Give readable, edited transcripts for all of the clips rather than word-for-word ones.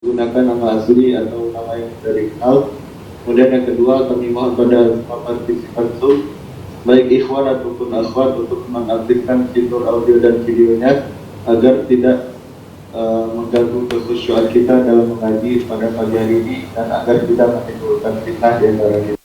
gunakan nama asli atau nama yang sudah dikenal. Kemudian yang kedua, kami mohon pada semua partisipan Zoom, baik ikhwan ataupun akhwat, untuk mengaktifkan fitur audio dan videonya agar tidak mengganggu kekhusyuan kita dalam mengaji pada pagi hari ini dan agar tidak menimbulkan fitnah di antara kita.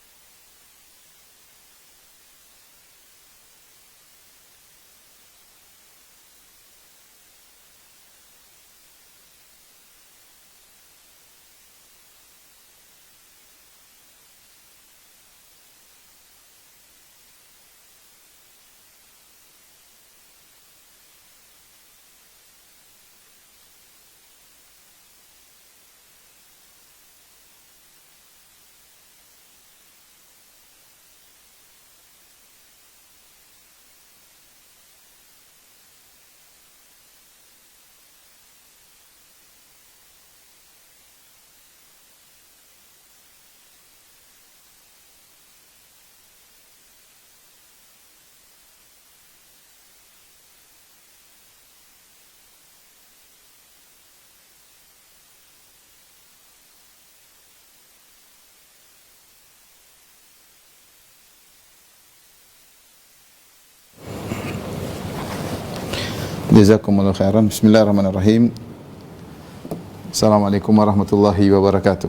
Jazakumullah khairan. Bismillahirrahmanirrahim. Assalamualaikum warahmatullahi wabarakatuh.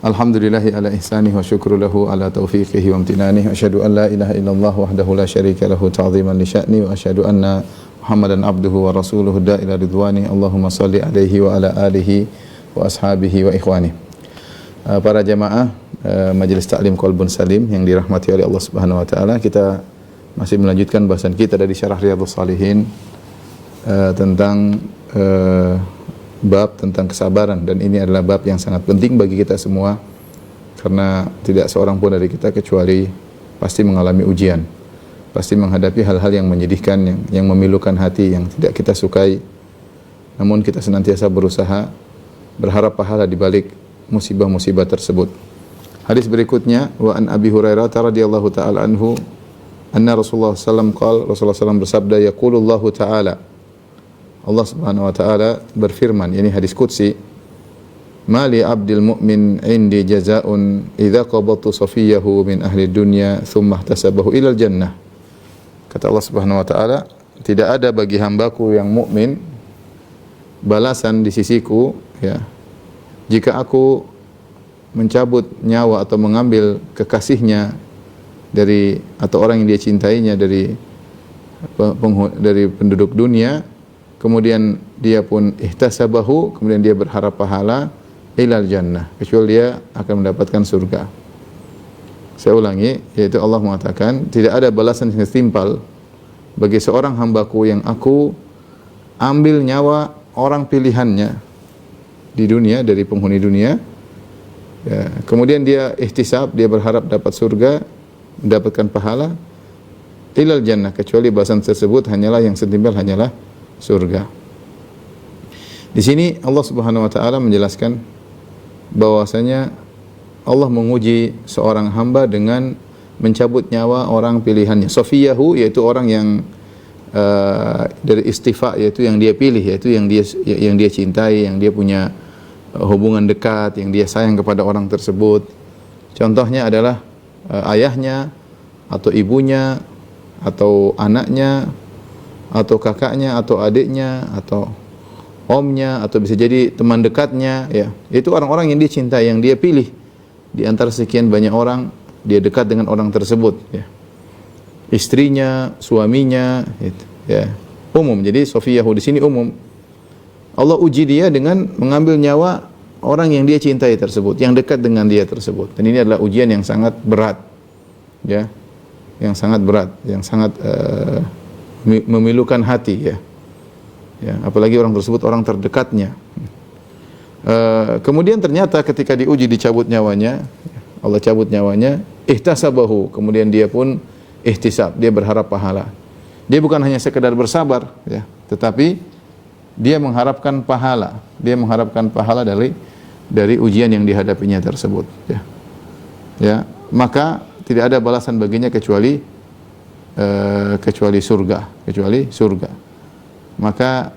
Alhamdulillahi ala ihsanih wa syukru lahu ala taufiqihi wa amtinanih. Asyhadu an la ilaha illallah wahdahu la syarika lahu ta'ziman li sya'ni wa asyhadu anna Muhammadan abduhu wa rasuluhu da'ila ridwani. Allahumma salli alaihi wa ala alihi wa ashabihi wa ikhwani. Para jamaah Majelis Ta'lim Qalbun Salim yang dirahmati oleh Allah Subhanahu wa taala, kita masih melanjutkan bahasan kita dari Syarah Riyadhus Shalihin tentang bab tentang kesabaran, dan ini adalah bab yang sangat penting bagi kita semua karena tidak seorang pun dari kita kecuali pasti mengalami ujian, pasti menghadapi hal-hal yang menyedihkan, yang memilukan hati, yang tidak kita sukai. Namun kita senantiasa berusaha berharap pahala di balik musibah-musibah tersebut. Hadis berikutnya, wa an Abi Hurairah radhiyallahu taala anhu anna Rasulullah sallallahu alaihi wasallam Rasulullah sallallahu bersabda, yaqulullahu ta'ala, Allah Subhanahu wa taala berfirman, ini hadis qudsi, mali abdil mu'min indi jazaa'un idza qabatu safiyahu min ahli dunya thumma ihtasabahu ilal jannah. Kata Allah Subhanahu wa taala, tidak ada bagi hambaku yang mukmin balasan di sisiku, ya, jika aku mencabut nyawa atau mengambil kekasihnya dari atau orang yang dia cintainya dari penduduk dunia, kemudian dia pun ihtasabahu, kemudian dia berharap pahala, ilal jannah, kecuali dia akan mendapatkan surga. Saya ulangi, yaitu Allah mengatakan tidak ada balasan yang setimpal bagi seorang hambaku yang aku ambil nyawa orang pilihannya di dunia, dari penghuni dunia, ya, kemudian dia ihtisab, dia berharap dapat surga, mendapatkan pahala, ilal jannah, kecuali balasan tersebut hanyalah yang setimpal, hanyalah surga. Di sini Allah Subhanahu wa taala menjelaskan bahwasanya Allah menguji seorang hamba dengan mencabut nyawa orang pilihannya. Safiyahu, yaitu orang yang dari istifa, yaitu yang dia pilih, yaitu yang dia cintai, yang dia punya hubungan dekat, yang dia sayang kepada orang tersebut. Contohnya adalah ayahnya, atau ibunya, atau anaknya, atau kakaknya, atau adiknya, atau omnya, atau bisa jadi teman dekatnya, ya. Itu orang-orang yang dia cintai, yang dia pilih di antara sekian banyak orang, dia dekat dengan orang tersebut, ya. Istrinya, suaminya, gitu, ya. Umum. Jadi Sofiyahu di sini umum. Allah uji dia dengan mengambil nyawa orang yang dia cintai tersebut, yang dekat dengan dia tersebut. Dan ini adalah ujian yang sangat berat, ya, yang sangat berat, yang sangat memilukan hati, ya. Ya, apalagi orang tersebut orang terdekatnya. Kemudian ternyata ketika diuji, dicabut nyawanya, Allah cabut nyawanya, ihtasabahu, kemudian dia pun ihtisab, dia berharap pahala. Dia bukan hanya sekedar bersabar, ya, tetapi dia mengharapkan pahala. Dia mengharapkan pahala dari ujian yang dihadapinya tersebut, ya. Ya, maka tidak ada balasan baginya kecuali surga, Maka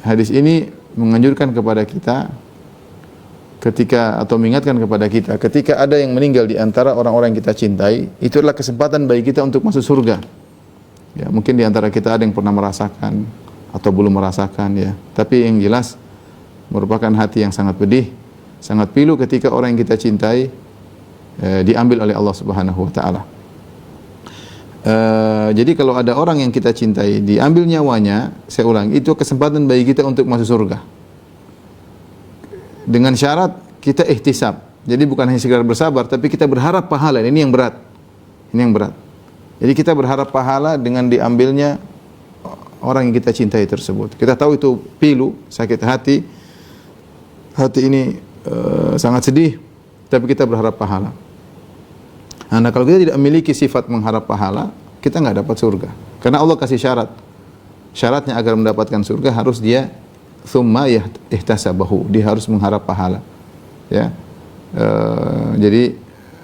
hadis ini menganjurkan kepada kita atau mengingatkan kepada kita ketika ada yang meninggal di antara orang-orang yang kita cintai, itu adalah kesempatan bagi kita untuk masuk surga. Ya, mungkin di antara kita ada yang pernah merasakan atau belum merasakan ya. Tapi yang jelas merupakan hati yang sangat pedih, sangat pilu ketika orang yang kita cintai diambil oleh Allah Subhanahu wa taala. Jadi kalau ada orang yang kita cintai diambil nyawanya, saya ulang, itu kesempatan bagi kita untuk masuk surga. Dengan syarat kita ihtisab. Jadi bukan hanya sekedar bersabar, tapi kita berharap pahala. Ini yang berat. Ini yang berat. Jadi kita berharap pahala dengan diambilnya orang yang kita cintai tersebut. Kita tahu itu pilu, sakit hati. Hati ini sangat sedih, tapi kita berharap pahala. Nah, kalau kita tidak memiliki sifat mengharap pahala, kita nggak dapat surga. Karena Allah kasih syarat. Syaratnya agar mendapatkan surga harus dia thumma ihtasabahu, dia harus mengharap pahala. Ya. Jadi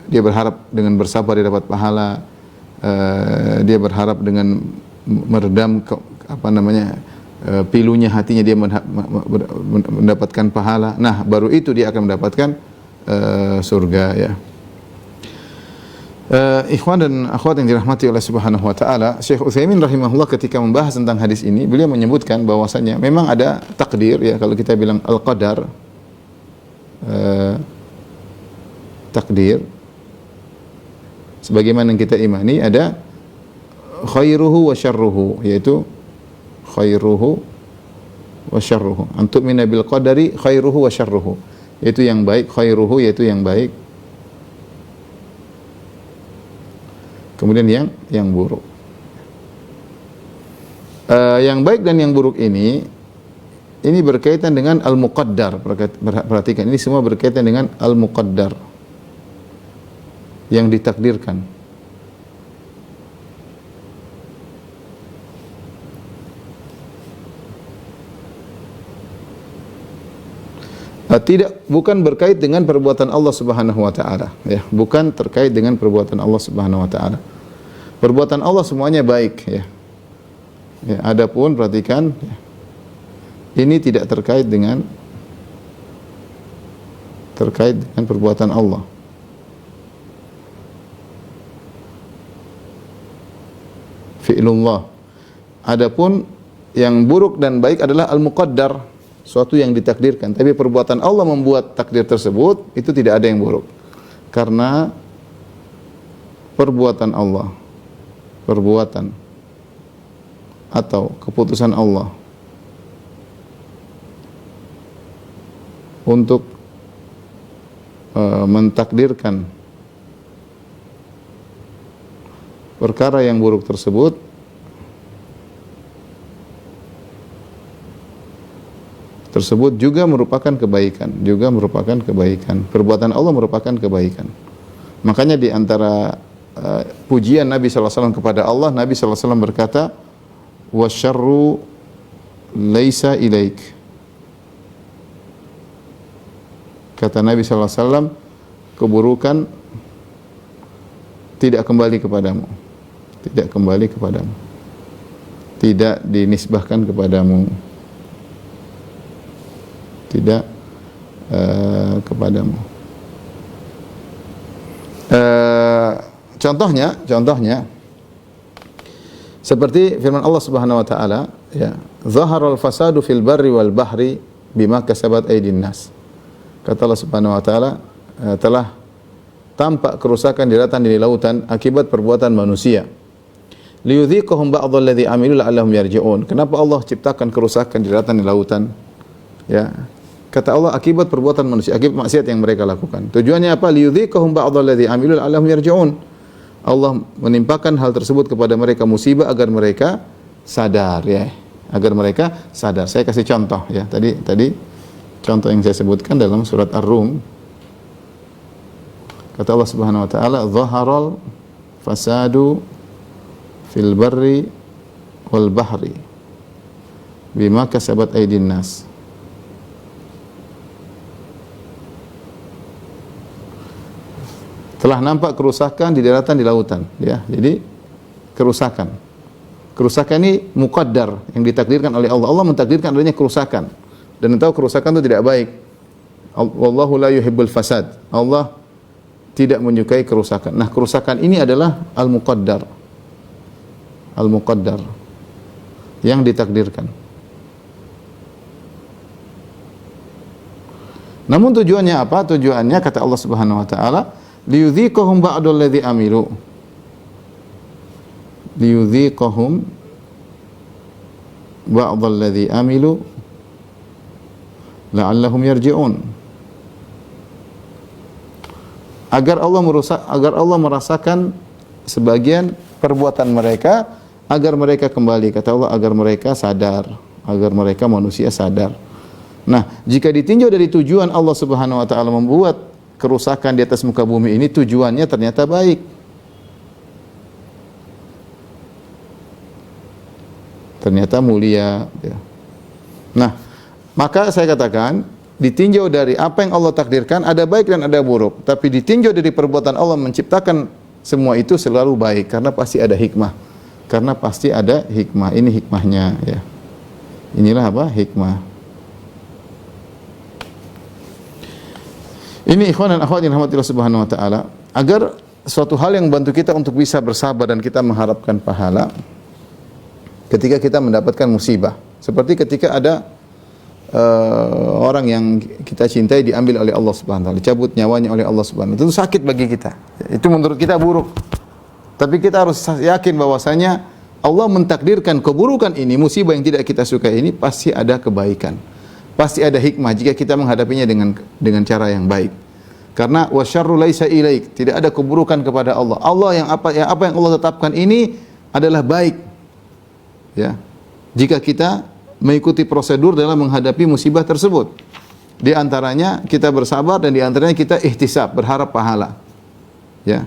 dia berharap dengan bersabar dia dapat pahala. Dia berharap dengan meredam pilunya hatinya dia mendapatkan pahala. Nah, baru itu dia akan mendapatkan surga ya. Ikhwan dan akhwat yang dirahmati oleh Subhanahu wa taala, Syekh Utsaimin rahimahullah ketika membahas tentang hadis ini, beliau menyebutkan bahwasanya memang ada takdir ya, kalau kita bilang al-qadar, takdir sebagaimana yang kita imani, ada khairuhu wa syarruhu, yaitu khairuhu wa syarruhu. Antum mina bil qadari khairuhu wa syarruhu, yaitu yang baik, khairuhu yaitu yang baik, kemudian yang buruk. Yang baik dan yang buruk ini berkaitan dengan al-muqaddar. Perhatikan, ini semua berkaitan dengan al-muqaddar, yang ditakdirkan. Bukan berkait dengan perbuatan Allah Subhanahu wa taala, ya, bukan terkait dengan perbuatan Allah Subhanahu wa taala. Perbuatan Allah semuanya baik, ya. Ya, adapun perhatikan, ya, ini tidak terkait dengan perbuatan Allah. Fi'lullah. Adapun yang buruk dan baik adalah al-muqaddar, suatu yang ditakdirkan. Tapi perbuatan Allah membuat takdir tersebut, itu tidak ada yang buruk. Karena perbuatan Allah, perbuatan atau keputusan Allah untuk mentakdirkan perkara yang buruk tersebut juga merupakan kebaikan, Perbuatan Allah merupakan kebaikan. Makanya di antara pujian Nabi sallallahu alaihi wasallam kepada Allah, Nabi sallallahu alaihi wasallam berkata, "Wasyarru laisa ilaik." Kata Nabi sallallahu alaihi wasallam, keburukan tidak kembali kepadamu. Tidak dinisbahkan kepadamu. Kepadamu. Contohnya seperti firman Allah Subhanahu wa taala, ya, "Zaharal fasadu fil barri wal bahri bima kasabat aydin nas." Kata Allah Subhanahu wa taala, telah tampak kerusakan di daratan dan di lautan akibat perbuatan manusia. Liyudhiqahum ba'dalladzi amilu la'allahum yarji'un. Kenapa Allah ciptakan kerusakan di daratan dan di lautan? Ya. Kata Allah, akibat perbuatan manusia, akibat maksiat yang mereka lakukan. Tujuannya apa? Liyudhiqahum ba'dalladzi amilu la'allahum yarji'un. Allah menimpakan hal tersebut kepada mereka musibah agar mereka sadar, ya. Agar mereka sadar. Saya kasih contoh, ya. Tadi contoh yang saya sebutkan dalam surat Ar-Rum. Kata Allah Subhanahu wa taala, "Dhaharal fasadu fil barri wal bahri bima kasabat aydin nas." Telah nampak kerusakan di daratan, di lautan, ya. Jadi kerusakan ini muqaddar, yang ditakdirkan oleh Allah. Allah mentakdirkan adanya kerusakan. dan tahu kerusakan itu tidak baik. Wallahu la yuhibbul fasad. Allah tidak menyukai kerusakan. Nah, kerusakan ini adalah al-muqaddar. Al-muqaddar yang ditakdirkan. Namun tujuannya apa? Tujuannya kata Allah Subhanahu wa taala, liyudhiqahum ba'dal ladzi amilu. Liyudhiqahum ba'dal ladzi amilu la'allahum yarji'un. Agar Allah merasakan sebagian perbuatan mereka, agar mereka kembali. Kata Allah, agar mereka sadar, agar mereka manusia sadar. Nah, jika ditinjau dari tujuan Allah Subhanahu wa taala membuat kerusakan di atas muka bumi ini, tujuannya ternyata baik. Ternyata mulia, ya. Nah, maka saya katakan, ditinjau dari apa yang Allah takdirkan, ada baik dan ada buruk. Tapi ditinjau dari perbuatan Allah menciptakan semua itu selalu baik, karena pasti ada hikmah. Karena pasti ada hikmah. Ini hikmahnya, ya. Inilah apa? Hikmah. Ini ikhwan dan akhwat yang dirahmati Allah Subhanahu wa taala, agar suatu hal yang membantu kita untuk bisa bersabar dan kita mengharapkan pahala ketika kita mendapatkan musibah. Seperti ketika ada orang yang kita cintai diambil oleh Allah Subhanahu wa taala, dicabut nyawanya oleh Allah Subhanahu wa taala. Itu sakit bagi kita. Itu menurut kita buruk. Tapi kita harus yakin bahwasanya Allah mentakdirkan keburukan ini, musibah yang tidak kita suka ini, pasti ada kebaikan. Pasti ada hikmah jika kita menghadapinya dengan cara yang baik. Karena wasyarru laisa ilaik, tidak ada keburukan kepada Allah. Allah yang apa yang Allah tetapkan ini adalah baik. Ya. Jika kita mengikuti prosedur dalam menghadapi musibah tersebut. Di antaranya kita bersabar dan di antaranya kita ihtisab, berharap pahala. Ya.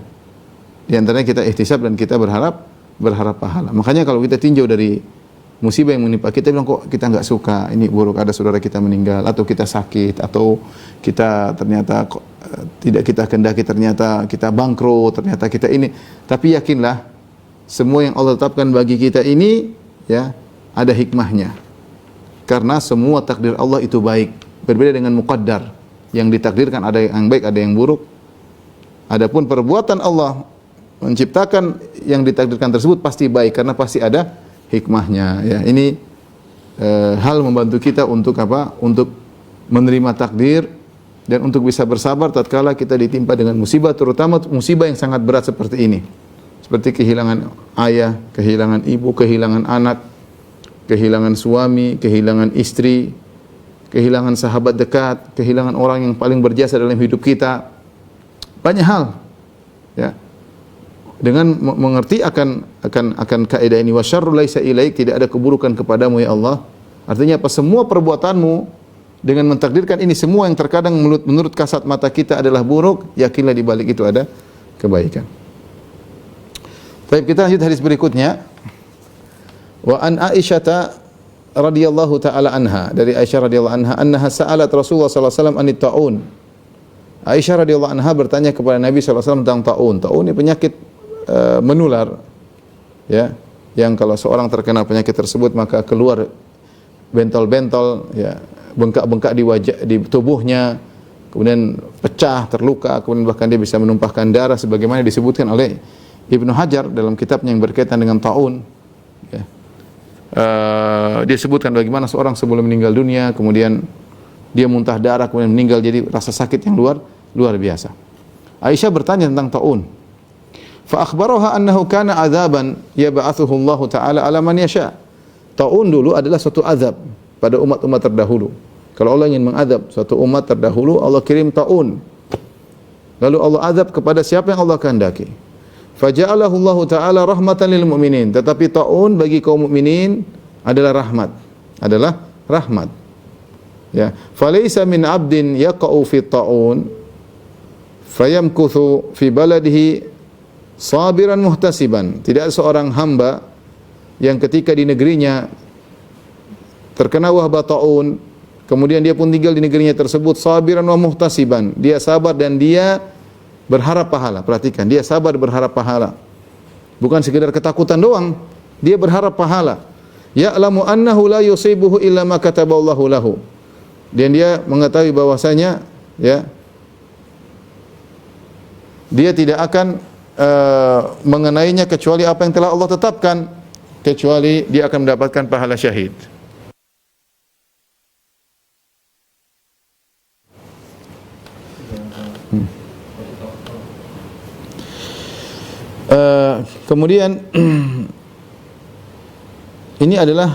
Di antaranya kita ihtisab dan kita berharap pahala. Makanya kalau kita tinjau dari musibah yang menimpa kita, bilang kok kita enggak suka, ini buruk, ada saudara kita meninggal, atau kita sakit, atau kita ternyata tidak kita kehendaki, ternyata kita bangkrut, ternyata kita ini. Tapi yakinlah, semua yang Allah tetapkan bagi kita ini, ya, ada hikmahnya. Karena semua takdir Allah itu baik. Berbeda dengan muqaddar, yang ditakdirkan ada yang baik, ada yang buruk. Adapun perbuatan Allah menciptakan yang ditakdirkan tersebut pasti baik, karena pasti ada hikmahnya. Ya, ini hal membantu kita untuk apa? Untuk menerima takdir dan untuk bisa bersabar tatkala kita ditimpa dengan musibah, terutama musibah yang sangat berat seperti ini. Seperti kehilangan ayah, kehilangan ibu, kehilangan anak, kehilangan suami, kehilangan istri, kehilangan sahabat dekat, kehilangan orang yang paling berjasa dalam hidup kita. Banyak hal. Ya. Dengan mengerti akan kaidah ini, wasyarru laisa ilaik, tidak ada keburukan kepadamu ya Allah. Artinya apa? Semua perbuatanmu dengan mentakdirkan ini semua yang terkadang menurut kasat mata kita adalah buruk, yakinlah di balik itu ada kebaikan. Baik, kita lanjut hadis berikutnya. Wa an Aisyah radhiyallahu taala anha, dari Aisyah radhiyallahu anha, annaha sa'alat Rasulullah sallallahu alaihi wasallam anit taun. Aisyah radhiyallahu anha bertanya kepada Nabi sallallahu alaihi wasallam tentang taun. Taun ini penyakit menular, ya, yang kalau seorang terkena penyakit tersebut maka keluar bentol-bentol, ya, bengkak-bengkak di wajah, di tubuhnya, kemudian pecah, terluka, kemudian bahkan dia bisa menumpahkan darah, sebagaimana disebutkan oleh Ibnu Hajar dalam kitabnya yang berkaitan dengan taun. Ya. Dia sebutkan bagaimana seorang sebelum meninggal dunia, kemudian dia muntah darah, kemudian meninggal, jadi rasa sakit yang luar biasa. Aisyah bertanya tentang taun. Fa akhbaraha annahu kana adzaban yab'atsuhu Allah taala ala man yasha. Taun dulu adalah suatu azab pada umat-umat terdahulu. Kalau Allah ingin mengazab suatu umat terdahulu, Allah kirim taun. Lalu Allah azab kepada siapa yang Allah kehendaki. Faja'alahu Allah taala rahmatan lil mu'minin. Tetapi taun bagi kaum mukminin adalah rahmat. Ya, falaysa min 'abdin yaqa'u fi taun fayamkuthu fi baladihi sabiran muhtasiban. Tidak ada seorang hamba yang ketika di negerinya terkena wabah taun, kemudian dia pun tinggal di negerinya tersebut sabiran wa muhtasiban. Dia sabar dan dia berharap pahala. Perhatikan, dia sabar berharap pahala. Bukan sekedar ketakutan doang, dia berharap pahala. Ya'lamu annahu la yusibuhu illa ma kataballahu lahu. dan dia mengetahui bahwasanya ya dia tidak akan mengenainya kecuali apa yang telah Allah tetapkan, kecuali dia akan mendapatkan pahala syahid. Kemudian ini adalah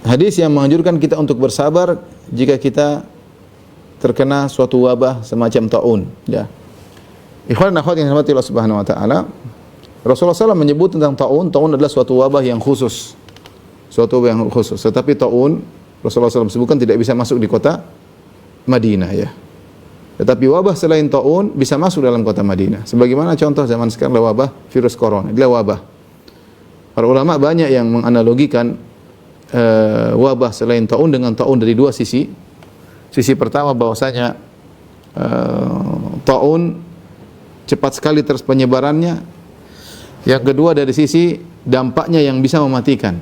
hadis yang menganjurkan kita untuk bersabar jika kita terkena suatu wabah semacam taun. Ya. Ikhwan dan akhwat yang dirahmati Allah Subhanahu wa taala, Rasulullah SAW menyebut tentang taun. Taun adalah suatu wabah yang khusus. Suatu wabah yang khusus. Tetapi taun Rasulullah SAW sebutkan tidak bisa masuk di kota Madinah ya. Tetapi wabah selain taun bisa masuk dalam kota Madinah. Sebagaimana contoh zaman sekarang adalah wabah virus corona. Adalah wabah. Para ulama banyak yang menganalogikan wabah selain taun dengan taun dari dua sisi. Sisi pertama bahwasanya taun cepat sekali terus penyebarannya. Yang kedua dari sisi dampaknya yang bisa mematikan.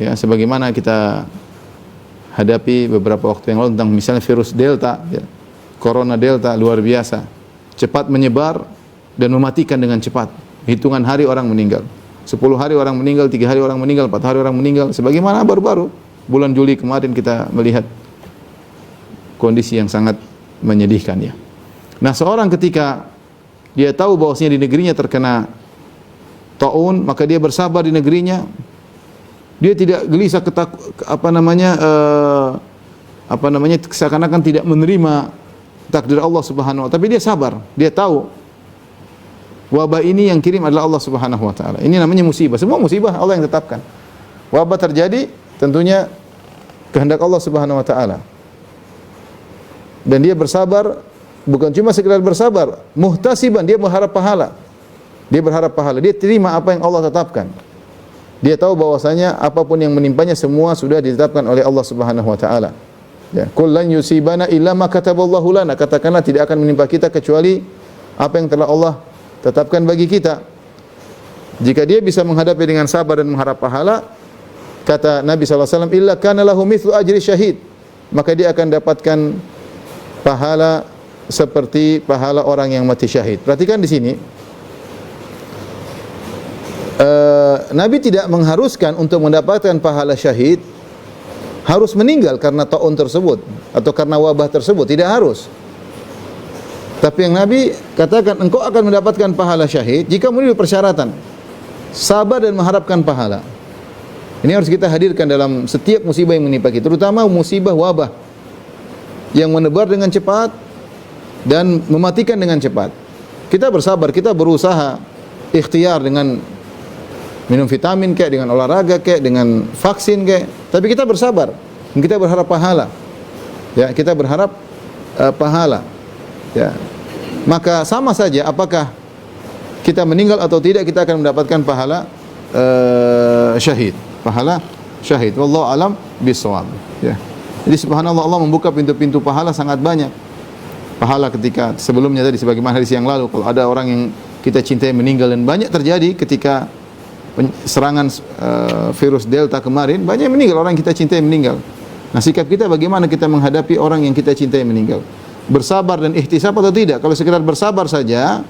Ya, sebagaimana kita hadapi beberapa waktu yang lalu tentang misalnya virus Delta, ya. Corona Delta luar biasa. Cepat menyebar dan mematikan dengan cepat. Hitungan hari orang meninggal. 10 hari orang meninggal, 3 hari orang meninggal, 4 hari orang meninggal. Sebagaimana baru-baru bulan Juli kemarin kita melihat kondisi yang sangat menyedihkan ya. Nah, seorang ketika dia tahu bahwasanya di negerinya terkena taun, maka dia bersabar di negerinya. Dia tidak gelisah seakan-akan tidak menerima takdir Allah Subhanahu wa taala, tapi dia sabar. Dia tahu wabah ini yang kirim adalah Allah Subhanahu wa taala. Ini namanya musibah. Semua musibah Allah yang tetapkan. Wabah terjadi tentunya kehendak Allah Subhanahu wa taala. Dan dia bersabar, bukan cuma sekedar bersabar, muhtasiban, dia berharap pahala. Dia berharap pahala, dia terima apa yang Allah tetapkan. Dia tahu bahwasanya apapun yang menimpanya semua sudah ditetapkan oleh Allah Subhanahu wa taala. Ya, qul lan yusibana illa ma kataballahu lana. Katakanlah tidak akan menimpa kita kecuali apa yang telah Allah tetapkan bagi kita. Jika dia bisa menghadapi dengan sabar dan mengharap pahala, kata Nabi sallallahu alaihi wasallam, illa kana lahu mithlu ajri syahid. Maka dia akan dapatkan pahala seperti pahala orang yang mati syahid. Perhatikan di sini, Nabi tidak mengharuskan untuk mendapatkan pahala syahid harus meninggal karena taun tersebut atau karena wabah tersebut, tidak harus. Tapi yang Nabi katakan, engkau akan mendapatkan pahala syahid jika memenuhi persyaratan sabar dan mengharapkan pahala. Ini harus kita hadirkan dalam setiap musibah yang menimpa kita, terutama musibah wabah yang menebar dengan cepat dan mematikan dengan cepat. Kita bersabar, kita berusaha ikhtiar dengan minum vitamin kayak, dengan olahraga kayak, dengan vaksin kayak, tapi kita bersabar dan kita berharap pahala. Ya, kita berharap pahala. Ya. Maka sama saja apakah kita meninggal atau tidak, kita akan mendapatkan pahala syahid. Pahala syahid. Wallahu alam bisawab. Ya. Jadi subhanallah, Allah membuka pintu-pintu pahala sangat banyak. Pahala ketika sebelumnya tadi sebagaimana hadis yang lalu, kalau ada orang yang kita cintai meninggal, dan banyak terjadi ketika serangan virus Delta kemarin, banyak yang meninggal, orang yang kita cintai meninggal. Nah, sikap kita bagaimana kita menghadapi orang yang kita cintai meninggal? Bersabar dan ihtisab atau tidak? Kalau sekedar bersabar saja,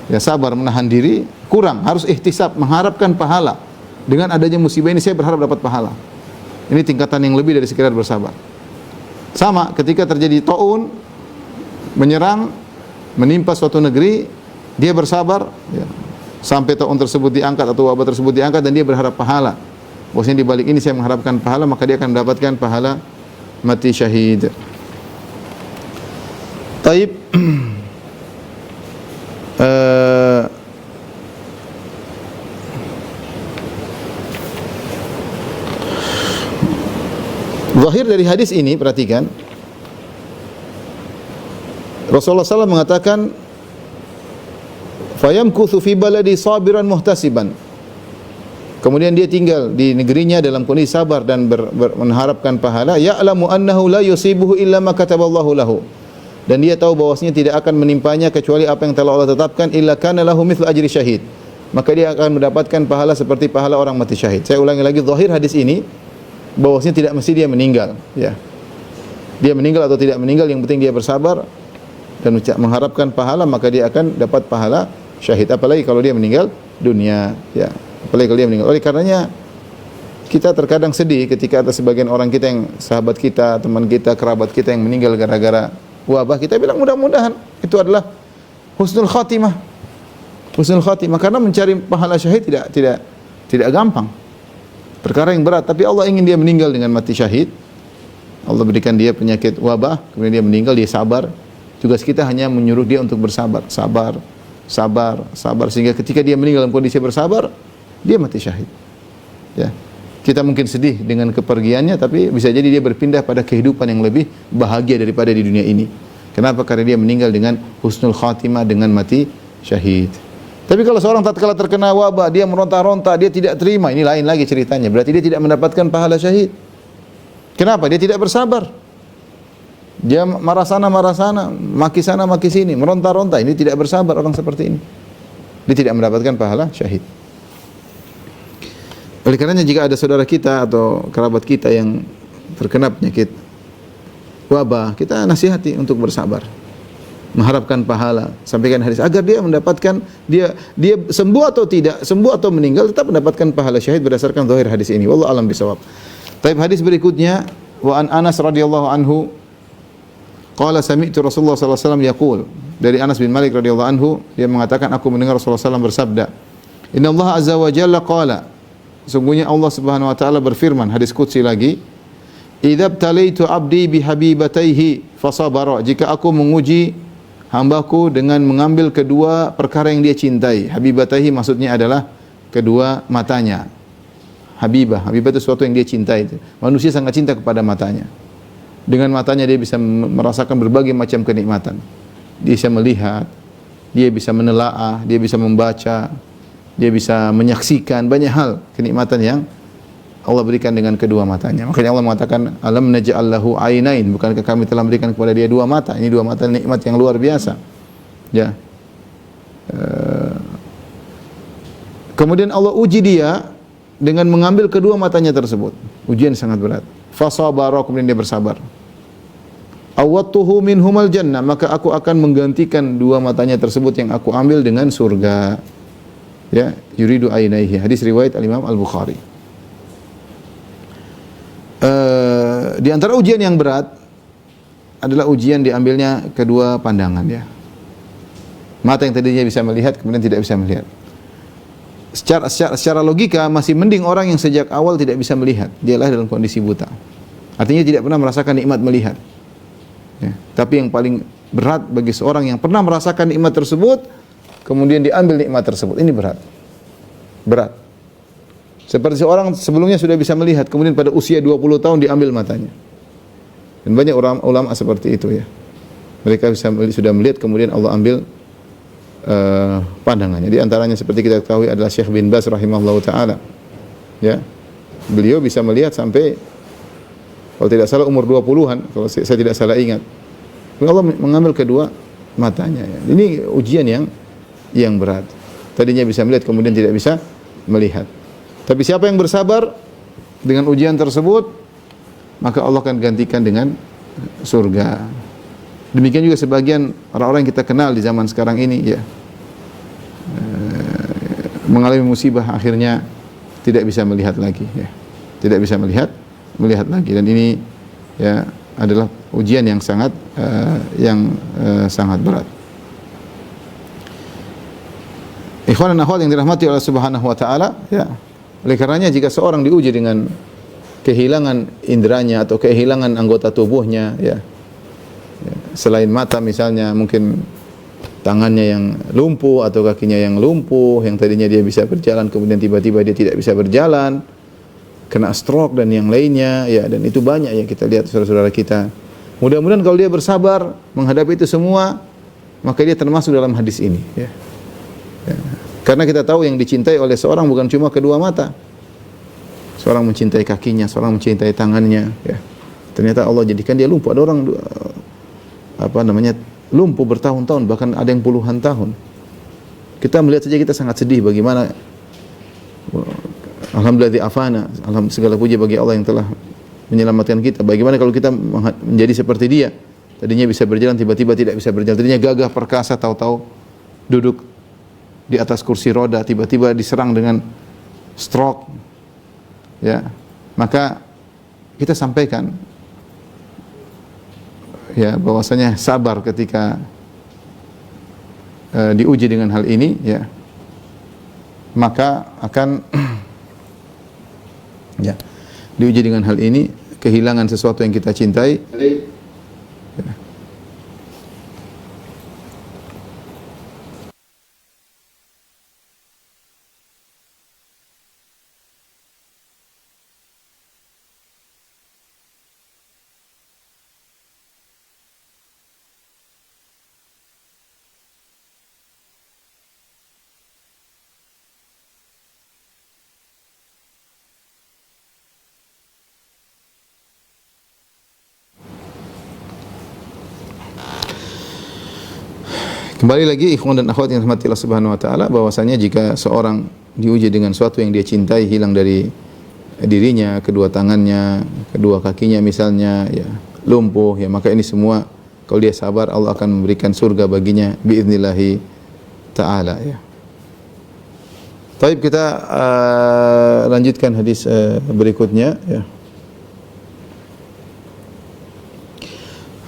ya sabar menahan diri, kurang. Harus ihtisab, mengharapkan pahala. Dengan adanya musibah ini saya berharap dapat pahala. Ini tingkatan yang lebih dari sekedar bersabar. Sama ketika terjadi taun menyerang, menimpa suatu negeri, dia bersabar ya, sampai taun tersebut diangkat atau wabah tersebut diangkat, dan dia berharap pahala. Bahwasanya di balik ini saya mengharapkan pahala, maka dia akan mendapatkan pahala mati syahid. Taib. Zahir dari hadis ini, perhatikan, Rasulullah SAW mengatakan, fayamkuthu fi baladi sabiran muhtasiban. Kemudian dia tinggal di negerinya dalam kondisi sabar dan mengharapkan pahala. Ya'lamu annahu la yusibuhu illa ma kataballahu lahu. Dan dia tahu bahwasanya tidak akan menimpanya kecuali apa yang telah Allah tetapkan. Illa kana lahu mithlu ajri syahid. Maka dia akan mendapatkan pahala seperti pahala orang mati syahid. Saya ulangi lagi, zahir hadis ini bahwasanya tidak mesti dia meninggal, ya. Dia meninggal atau tidak meninggal, yang penting dia bersabar dan mengharapkan pahala, maka dia akan dapat pahala syahid. Apalagi kalau dia meninggal dunia, ya. Apalagi kalau dia meninggal. Oleh karenanya kita terkadang sedih ketika ada sebagian orang kita yang sahabat kita, teman kita, kerabat kita yang meninggal gara-gara wabah. Kita bilang mudah-mudahan itu adalah husnul khatimah. Husnul khatimah, karena mencari pahala syahid tidak gampang. Perkara yang berat, tapi Allah ingin dia meninggal dengan mati syahid. Allah berikan dia penyakit wabah, kemudian dia meninggal, dia sabar. Tugas kita hanya menyuruh dia untuk bersabar, sabar, sehingga ketika dia meninggal dalam kondisi bersabar, dia mati syahid. Ya. Kita mungkin sedih dengan kepergiannya, tapi bisa jadi dia berpindah pada kehidupan yang lebih bahagia daripada di dunia ini. Kenapa? Karena dia meninggal dengan husnul khatimah, dengan mati syahid. Tapi kalau seorang tatkala terkena wabah, dia meronta-ronta, dia tidak terima, ini lain lagi ceritanya. Berarti dia tidak mendapatkan pahala syahid. Kenapa? Dia tidak bersabar. Dia marah sana, maki sana, maki sini, meronta-ronta. Ini tidak bersabar orang seperti ini. Dia tidak mendapatkan pahala syahid. Oleh karenanya jika ada saudara kita atau kerabat kita yang terkena penyakit wabah, kita nasihati untuk bersabar, mengharapkan pahala, sampaikan hadis agar dia mendapatkan, dia sembuh atau tidak, sembuh atau meninggal, tetap mendapatkan pahala syahid berdasarkan zahir hadis ini. Wallahu a'lam bishawab. Taib hadis berikutnya, wa an Anas radhiyallahu anhu qala sami'tu Rasulullah sallallahu alaihi wasallam yaqul, dari Anas bin Malik radhiyallahu anhu, dia mengatakan aku mendengar Rasulullah sallallahu alaihi wasallam bersabda, inna Allah azza wa jalla qala, sungguhnya Allah Subhanahu wa taala berfirman, hadis qudsi lagi, idza btalaitu abdi bihabibataihi fasabara, jika aku menguji hambaku dengan mengambil kedua perkara yang dia cintai. Habibataihi maksudnya adalah kedua matanya. Habibah itu sesuatu yang dia cintai. Manusia sangat cinta kepada matanya. Dengan matanya dia bisa merasakan berbagai macam kenikmatan. Dia bisa melihat, dia bisa menelaah, dia bisa membaca, dia bisa menyaksikan banyak hal kenikmatan yang Allah berikan dengan kedua matanya. Makanya Allah mengatakan, alam naj'al lahu ainain, bukankah kami telah berikan kepada dia dua mata. Ini dua mata nikmat yang luar biasa. Ya. Kemudian Allah uji dia dengan mengambil kedua matanya tersebut. Ujian sangat berat. Fasabara, kemudian dia bersabar. Awattuhu minhumal jannah, maka aku akan menggantikan dua matanya tersebut yang aku ambil dengan surga. Ya, yuridu ainaihi. Hadis riwayat Al-Imam Al-Bukhari. Di antara ujian yang berat adalah ujian diambilnya kedua pandangan, ya. Mata yang tadinya bisa melihat kemudian tidak bisa melihat. Secara logika masih mending orang yang sejak awal tidak bisa melihat, dialah dalam kondisi buta. Artinya tidak pernah merasakan nikmat melihat. Ya. Tapi yang paling berat bagi seorang yang pernah merasakan nikmat tersebut kemudian diambil nikmat tersebut, ini berat. Berat. Seperti seorang sebelumnya sudah bisa melihat, kemudian pada usia 20 tahun diambil matanya. Dan banyak ulama seperti itu, ya. Mereka sudah melihat, kemudian Allah ambil pandangannya. Di antaranya seperti kita ketahui adalah Syekh bin Baz rahimahullah ta'ala. Ya. Beliau bisa melihat sampai, kalau tidak salah umur 20-an, kalau saya tidak salah ingat. Allah mengambil kedua matanya. Ya. Ini ujian yang berat. Tadinya bisa melihat, kemudian tidak bisa melihat. Tapi siapa yang bersabar dengan ujian tersebut, maka Allah akan gantikan dengan surga. Demikian juga sebagian orang-orang yang kita kenal di zaman sekarang ini, ya, mengalami musibah akhirnya tidak bisa melihat lagi, ya. Tidak bisa melihat lagi, dan ini, ya, adalah ujian yang sangat sangat berat. Ikhwan dan akhwat yang dirahmati oleh Subhanahu wa taala, ya. Oleh karenanya jika seorang diuji dengan kehilangan inderanya atau kehilangan anggota tubuhnya, ya, selain mata misalnya, mungkin tangannya yang lumpuh atau kakinya yang lumpuh, yang tadinya dia bisa berjalan kemudian tiba-tiba dia tidak bisa berjalan, kena stroke dan yang lainnya, ya, dan itu banyak yang kita lihat saudara-saudara kita. Mudah-mudahan kalau dia bersabar menghadapi itu semua, maka dia termasuk dalam hadis ini, ya. Ya. Karena kita tahu yang dicintai oleh seorang bukan cuma kedua mata. Seorang mencintai kakinya, seorang mencintai tangannya, ya. Ternyata Allah jadikan dia lumpuh. Ada orang lumpuh bertahun-tahun, bahkan ada yang puluhan tahun. Kita melihat saja kita sangat sedih bagaimana Alhamdulillah afana. Segala puji bagi Allah yang telah menyelamatkan kita. Bagaimana kalau kita menjadi seperti dia? Tadinya bisa berjalan, tiba-tiba tidak bisa berjalan. Tadinya gagah perkasa, tahu-tahu duduk di atas kursi roda, tiba-tiba diserang dengan stroke. Ya, maka kita sampaikan ya bahwasanya sabar ketika diuji dengan hal ini, ya, maka akan ya diuji dengan hal ini, kehilangan sesuatu yang kita cintai. Kembali lagi ikhwan dan akhwat yang dirahmati Allah Subhanahu wa taala, bahwasanya jika seorang diuji dengan sesuatu yang dia cintai hilang dari dirinya, kedua tangannya, kedua kakinya misalnya, ya, lumpuh, ya, maka ini semua kalau dia sabar Allah akan memberikan surga baginya biiznillah taala, ya. Baik, kita lanjutkan hadis berikutnya, ya.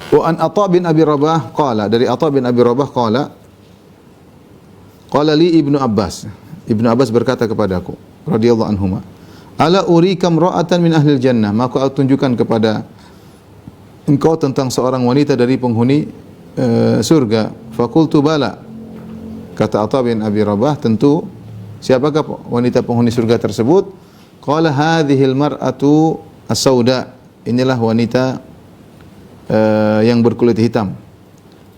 Wa an Atha bin Abi Rabah qala, dari Atha bin Abi Rabah qala li Ibnu Abbas, Ibnu Abbas berkata kepadaku radhiyallahu anhuma, ala urikam ra'atan min ahlil jannah, maka aku tunjukkan kepada engkau tentang seorang wanita dari penghuni surga. Fakultu bala, kata Atha bin Abi Rabah, tentu. Siapakah wanita penghuni surga tersebut? Qala hadhil mar'atu as-sauda, inilah wanita yang berkulit hitam.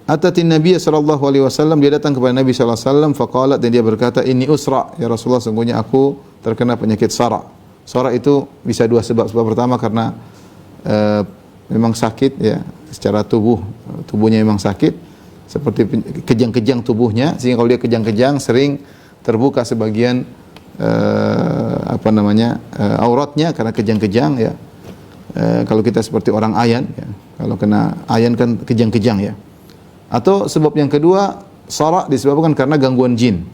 Atatin Nabi sallallahu alaihi wasallam, dia datang kepada Nabi sallallahu alaihi wasallam, faqalat, dan dia berkata, inni usra, ya Rasulullah, sungguhnya aku terkena penyakit sara. Sara itu bisa dua sebab. Sebab pertama karena memang sakit, ya, secara tubuhnya memang sakit, seperti kejang-kejang tubuhnya, sehingga kalau dia kejang-kejang sering terbuka sebagian auratnya karena kejang-kejang, ya. Kalau kita seperti orang ayan, ya. Kalau kena ayan kan kejang-kejang, ya. Atau sebab yang kedua, sara disebabkan karena gangguan jin.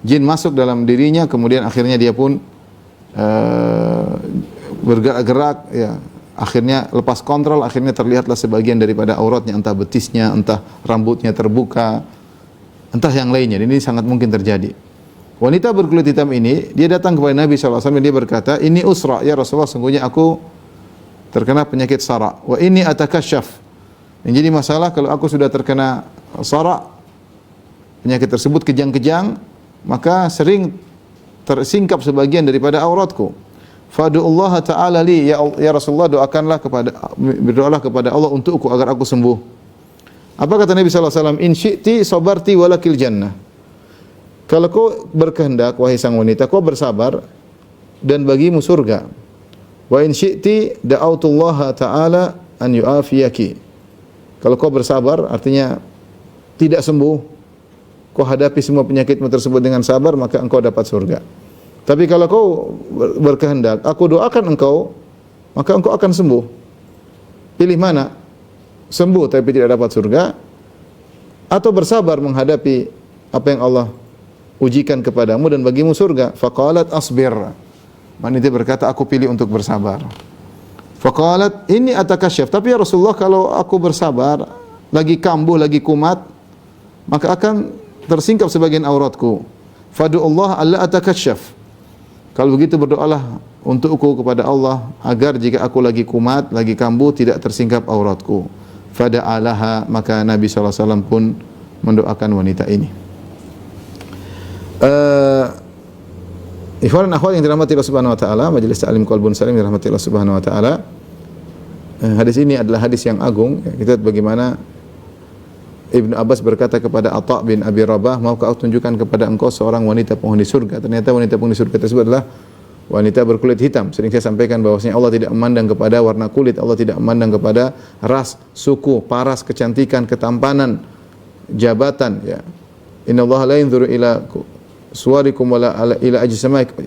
Jin masuk dalam dirinya, kemudian akhirnya dia pun bergerak-gerak, ya. Akhirnya lepas kontrol, akhirnya terlihatlah sebagian daripada auratnya, entah betisnya, entah rambutnya terbuka, entah yang lainnya. Ini sangat mungkin terjadi. Wanita berkulit hitam ini, dia datang kepada Nabi SAW dan dia berkata, ini usra, ya Rasulullah, sungguhnya aku terkena penyakit sara. Wa ini atakasyaf. Yang jadi masalah kalau aku sudah terkena sara, penyakit tersebut kejang-kejang, maka sering tersingkap sebagian daripada auratku. Fadu'ullah ta'ala li, ya Rasulullah, berdoalah kepada Allah untukku agar aku sembuh. Apa kata Nabi SAW? In syi'ti sabarti walakil jannah. Kalau kau berkehendak, wahai sang wanita, kau bersabar dan bagimu surga. Wa in syi'ti da'autullaha ta'ala an yu'afiyaki. Kalau kau bersabar, artinya tidak sembuh, kau hadapi semua penyakitmu tersebut dengan sabar, maka engkau dapat surga. Tapi kalau kau berkehendak, aku doakan engkau, maka engkau akan sembuh. Pilih mana? Sembuh tapi tidak dapat surga, atau bersabar menghadapi apa yang Allah ujikan kepadamu dan bagimu surga. Faqalat asbir. Wanita berkata, aku pilih untuk bersabar. Faqalat inni atakasyaf, tapi ya Rasulullah, kalau aku bersabar, lagi kambuh, lagi kumat, maka akan tersingkap sebagian auratku. Fadu'ullah alla atakasyaf. Kalau begitu berdoalah untukku kepada Allah agar jika aku lagi kumat, lagi kambuh, tidak tersingkap auratku. Fada'alaha, maka Nabi SAW pun mendoakan wanita ini. Ikhwan dan akhwat yang dirahmati Allah Subhanahu wa taala, majelis ta'lim qalbun salim dirahmati Allah Subhanahu wa taala. Hadis ini adalah hadis yang agung. Kita lihat bagaimana Ibnu Abbas berkata kepada Atha bin Abi Rabah, maukah aku tunjukkan kepada engkau seorang wanita penghuni surga? Ternyata wanita penghuni surga tersebut adalah wanita berkulit hitam. Sering saya sampaikan bahwasanya Allah tidak memandang kepada warna kulit, Allah tidak memandang kepada ras, suku, paras, kecantikan, ketampanan, jabatan, ya. Innallaha la yanzuru ila suwarikum wala ila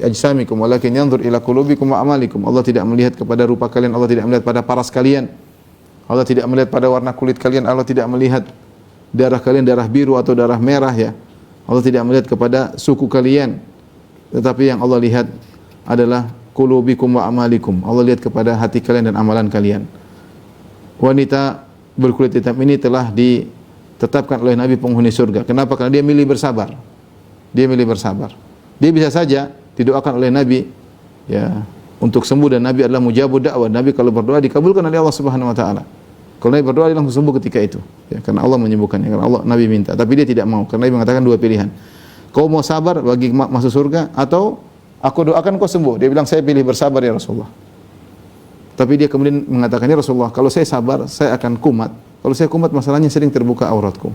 ajsamikum walakin yanzur ila qulubikum wa amalikum. Allah tidak melihat kepada rupa kalian, Allah tidak melihat pada paras kalian, Allah tidak melihat pada warna kulit kalian, Allah tidak melihat darah kalian darah biru atau darah merah ya. Allah tidak melihat kepada suku kalian, tetapi yang Allah lihat adalah qulubikum wa amalikum. Allah lihat kepada hati kalian dan amalan kalian. Wanita berkulit hitam ini telah ditetapkan oleh Nabi penghuni surga. Kenapa? Karena dia milih bersabar. Dia milih bersabar. Dia bisa saja didoakan oleh Nabi ya untuk sembuh, dan Nabi adalah mujabud da'wah. Nabi kalau berdoa dikabulkan oleh Allah Subhanahu wa taala. Kalau Nabi berdoa dia langsung sembuh ketika itu. Ya, karena Allah menyembuhkannya, karena Allah Nabi minta. Tapi dia tidak mau, karena Nabi mengatakan dua pilihan. Kau mau sabar bagi masuk surga, atau aku doakan kau sembuh. Dia bilang saya pilih bersabar ya Rasulullah. Tapi dia kemudian mengatakan, ya Rasulullah, kalau saya sabar saya akan kumat. Kalau saya kumat masalahnya sering terbuka auratku.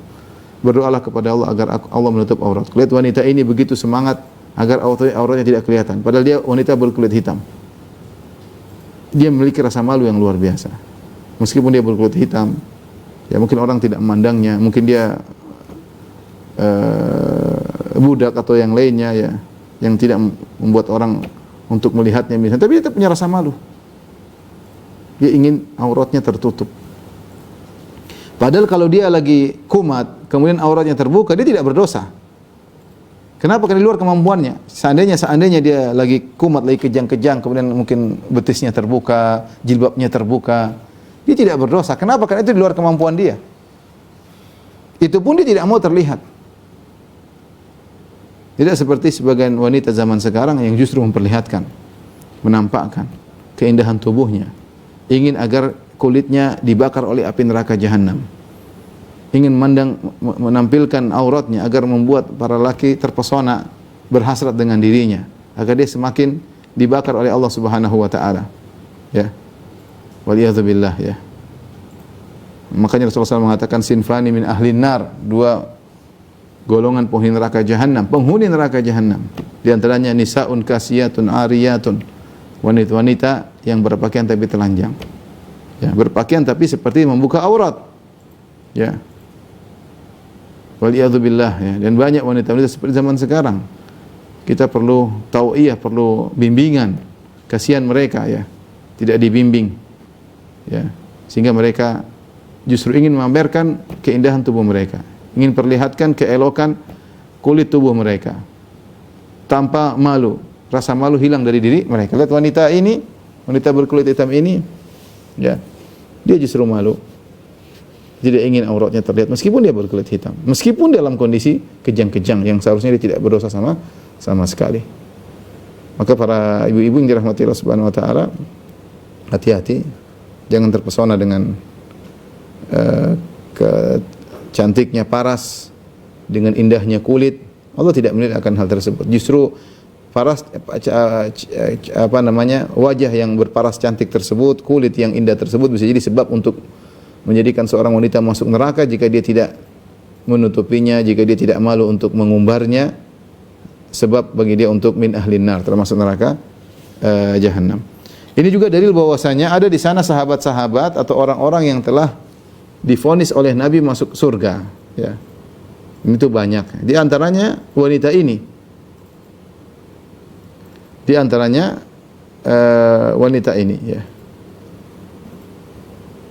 Berdoalah kepada Allah agar Allah menutup aurat. Lihat wanita ini begitu semangat agar auratnya tidak kelihatan. Padahal dia wanita berkulit hitam. Dia memiliki rasa malu yang luar biasa. Meskipun dia berkulit hitam, ya mungkin orang tidak memandangnya, mungkin dia budak atau yang lainnya ya, yang tidak membuat orang untuk melihatnya misalnya. Tapi dia tetap punya rasa malu. Dia ingin auratnya tertutup. Padahal kalau dia lagi kumat, kemudian auratnya terbuka, dia tidak berdosa. Kenapa? Karena di luar kemampuannya. Seandainya dia lagi kumat, lagi kejang-kejang, kemudian mungkin betisnya terbuka, jilbabnya terbuka, dia tidak berdosa. Kenapa? Karena itu di luar kemampuan dia. Itu pun dia tidak mau terlihat. Tidak seperti sebagian wanita zaman sekarang yang justru memperlihatkan, menampakkan keindahan tubuhnya. Ingin agar kulitnya dibakar oleh api neraka jahanam. Ingin menampilkan auratnya agar membuat para laki terpesona, berhasrat dengan dirinya, agar dia semakin dibakar oleh Allah Subhanahu wa taala. Ya. Waliyadzubillah ya. Makanya Rasulullah SAW mengatakan sinfani min ahlin nar, dua golongan penghuni neraka jahanam, penghuni neraka jahanam. Di antaranya nisaun kasiyatun ariyatun, wanita-wanita yang berpakaian tapi telanjang. Ya, berpakaian tapi seperti membuka aurat. Ya. Waliyadzubillah ya. Dan banyak wanita-wanita seperti zaman sekarang. Kita perlu tau'iyah, perlu bimbingan. Kasihan mereka ya, tidak dibimbing. Ya. Sehingga mereka justru ingin memamerkan keindahan tubuh mereka, ingin perlihatkan keelokan kulit tubuh mereka tanpa malu. Rasa malu hilang dari diri mereka. Lihat wanita ini, wanita berkulit hitam ini, ya, dia justru malu. Tidak ingin auratnya terlihat meskipun dia berkulit hitam, meskipun dalam kondisi kejang-kejang yang seharusnya dia tidak berdosa sama sekali. Maka para ibu-ibu yang dirahmati Allah Subhanahu wa taala, hati-hati, jangan terpesona dengan cantiknya paras, dengan indahnya kulit. Allah tidak melihat akan hal tersebut. Justru paras wajah yang berparas cantik tersebut, kulit yang indah tersebut bisa jadi sebab untuk menjadikan seorang wanita masuk neraka jika dia tidak menutupinya, jika dia tidak malu untuk mengumbarnya, sebab bagi dia untuk min ahlin nar, termasuk neraka jahanam. Ini juga dalil bahwasanya ada di sana sahabat-sahabat atau orang-orang yang telah divonis oleh Nabi masuk surga, ya. Itu banyak. Di antaranya wanita ini. Di antaranya wanita ini, ya.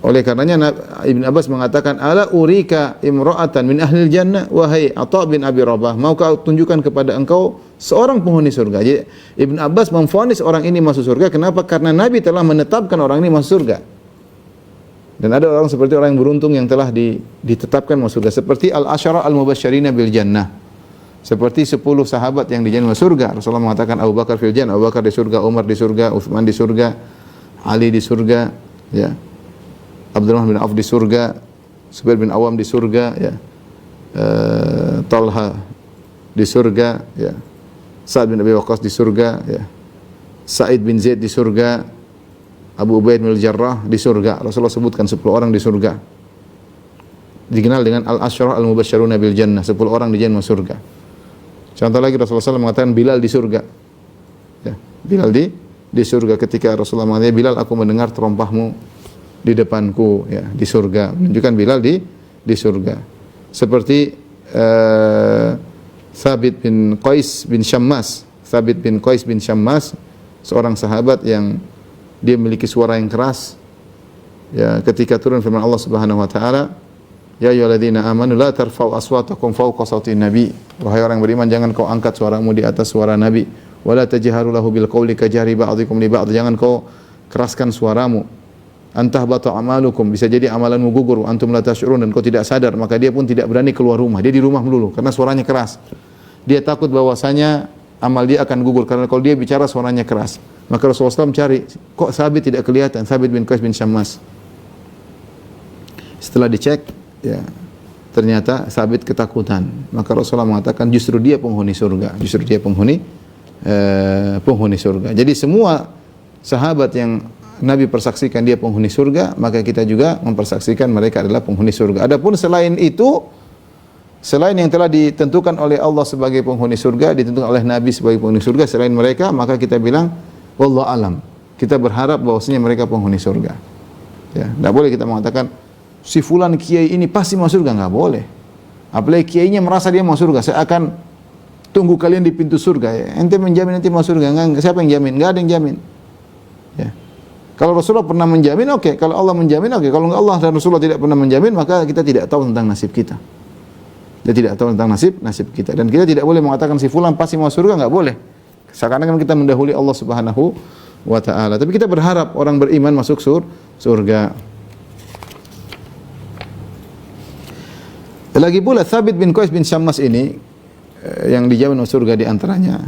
Oleh karenanya Ibn Abbas mengatakan, ala urika imra'atan min ahlil jannah, wahai Atha bin Abi Rabah, maukah tunjukkan kepada engkau seorang penghuni surga. Jadi Ibn Abbas memvonis orang ini masuk surga. Kenapa? Karena Nabi telah menetapkan orang ini masuk surga. Dan ada orang seperti orang yang beruntung yang telah ditetapkan masuk surga, seperti al-asyara al-mubasysyirina bil jannah, seperti 10 sahabat yang dijamin masuk surga. Rasulullah mengatakan Abu Bakar fil jannah, Abu Bakar di surga, Umar di surga, Utsman di surga, Ali di surga, ya. Abdurrahman bin Auf di surga, Zubair bin Awam di surga, ya. Talha di surga, ya. Sa'ad bin Abi Waqqas di surga, ya. Sa'id bin Zaid di surga, Abu Ubaid bin Jarrah di surga. Rasulullah sebutkan 10 orang di surga. Dikenal dengan al-asyara al-mubasysyiruna bil jannah, 10 orang dijamin masuk surga. Contoh lagi Rasulullah SAW mengatakan Bilal di surga. Ya, Bilal di surga. Ketika Rasulullah mengatakan, Bilal, aku mendengar terompahmu di depanku, ya, di surga. Menunjukkan Bilal di surga. Seperti Thabit bin Qais bin Syammas. Thabit bin Qais bin Syammas, seorang sahabat yang dia memiliki suara yang keras. Ya, ketika turun firman Allah Subhanahu wa taala, "Ya ayyuhalladzina amanu la tarfa'u aswatakum fawqa sautin nabi." Wahai orang beriman, jangan kau angkat suaramu di atas suara Nabi. "Wa la tajharu lahu bil qawli kajahri ba'dikum li ba'd." Jangan kau keraskan suaramu. "Antah bata amalukum." Bisa jadi amalanmu gugur, antum la tash'urun, dan kau tidak sadar, maka dia pun tidak berani keluar rumah. Dia di rumah melulu karena suaranya keras. Dia takut bahwasanya amal dia akan gugur karena kalau dia bicara suaranya keras. Maka Rasulullah SAW cari, kok Thabit tidak kelihatan? Thabit bin Qais bin Syammas. Setelah dicek, ya, ternyata Thabit ketakutan. Maka Rasulullah mengatakan justru dia penghuni surga. Justru dia penghuni surga. Jadi semua sahabat yang Nabi persaksikan dia penghuni surga, maka kita juga mempersaksikan mereka adalah penghuni surga. Adapun selain itu, selain yang telah ditentukan oleh Allah sebagai penghuni surga, ditentukan oleh Nabi sebagai penghuni surga, selain mereka, maka kita bilang wallahu alam. Kita berharap bahwasanya mereka penghuni surga. Ya, tidak boleh kita mengatakan si fulan kiai ini pasti masuk surga, enggak boleh. Apalagi kiainya merasa dia masuk surga, saya akan tunggu kalian di pintu surga ya. Ente menjamin nanti masuk surga? Enggak, siapa yang jamin? Enggak ada yang jamin. Ya. Kalau Rasulullah pernah menjamin, oke. Kalau Allah menjamin, oke. Kalau Allah dan Rasulullah tidak pernah menjamin, maka kita tidak tahu tentang nasib kita. Dia tidak tahu tentang nasib kita. Dan kita tidak boleh mengatakan si fulan pasti masuk surga, enggak boleh. Seakan-akan kita mendahului Allah Subhanahu wa taala. Tapi kita berharap orang beriman masuk surga. Lagi pula Thabit bin Qais bin Syammas ini yang dijamin masuk surga di antaranya.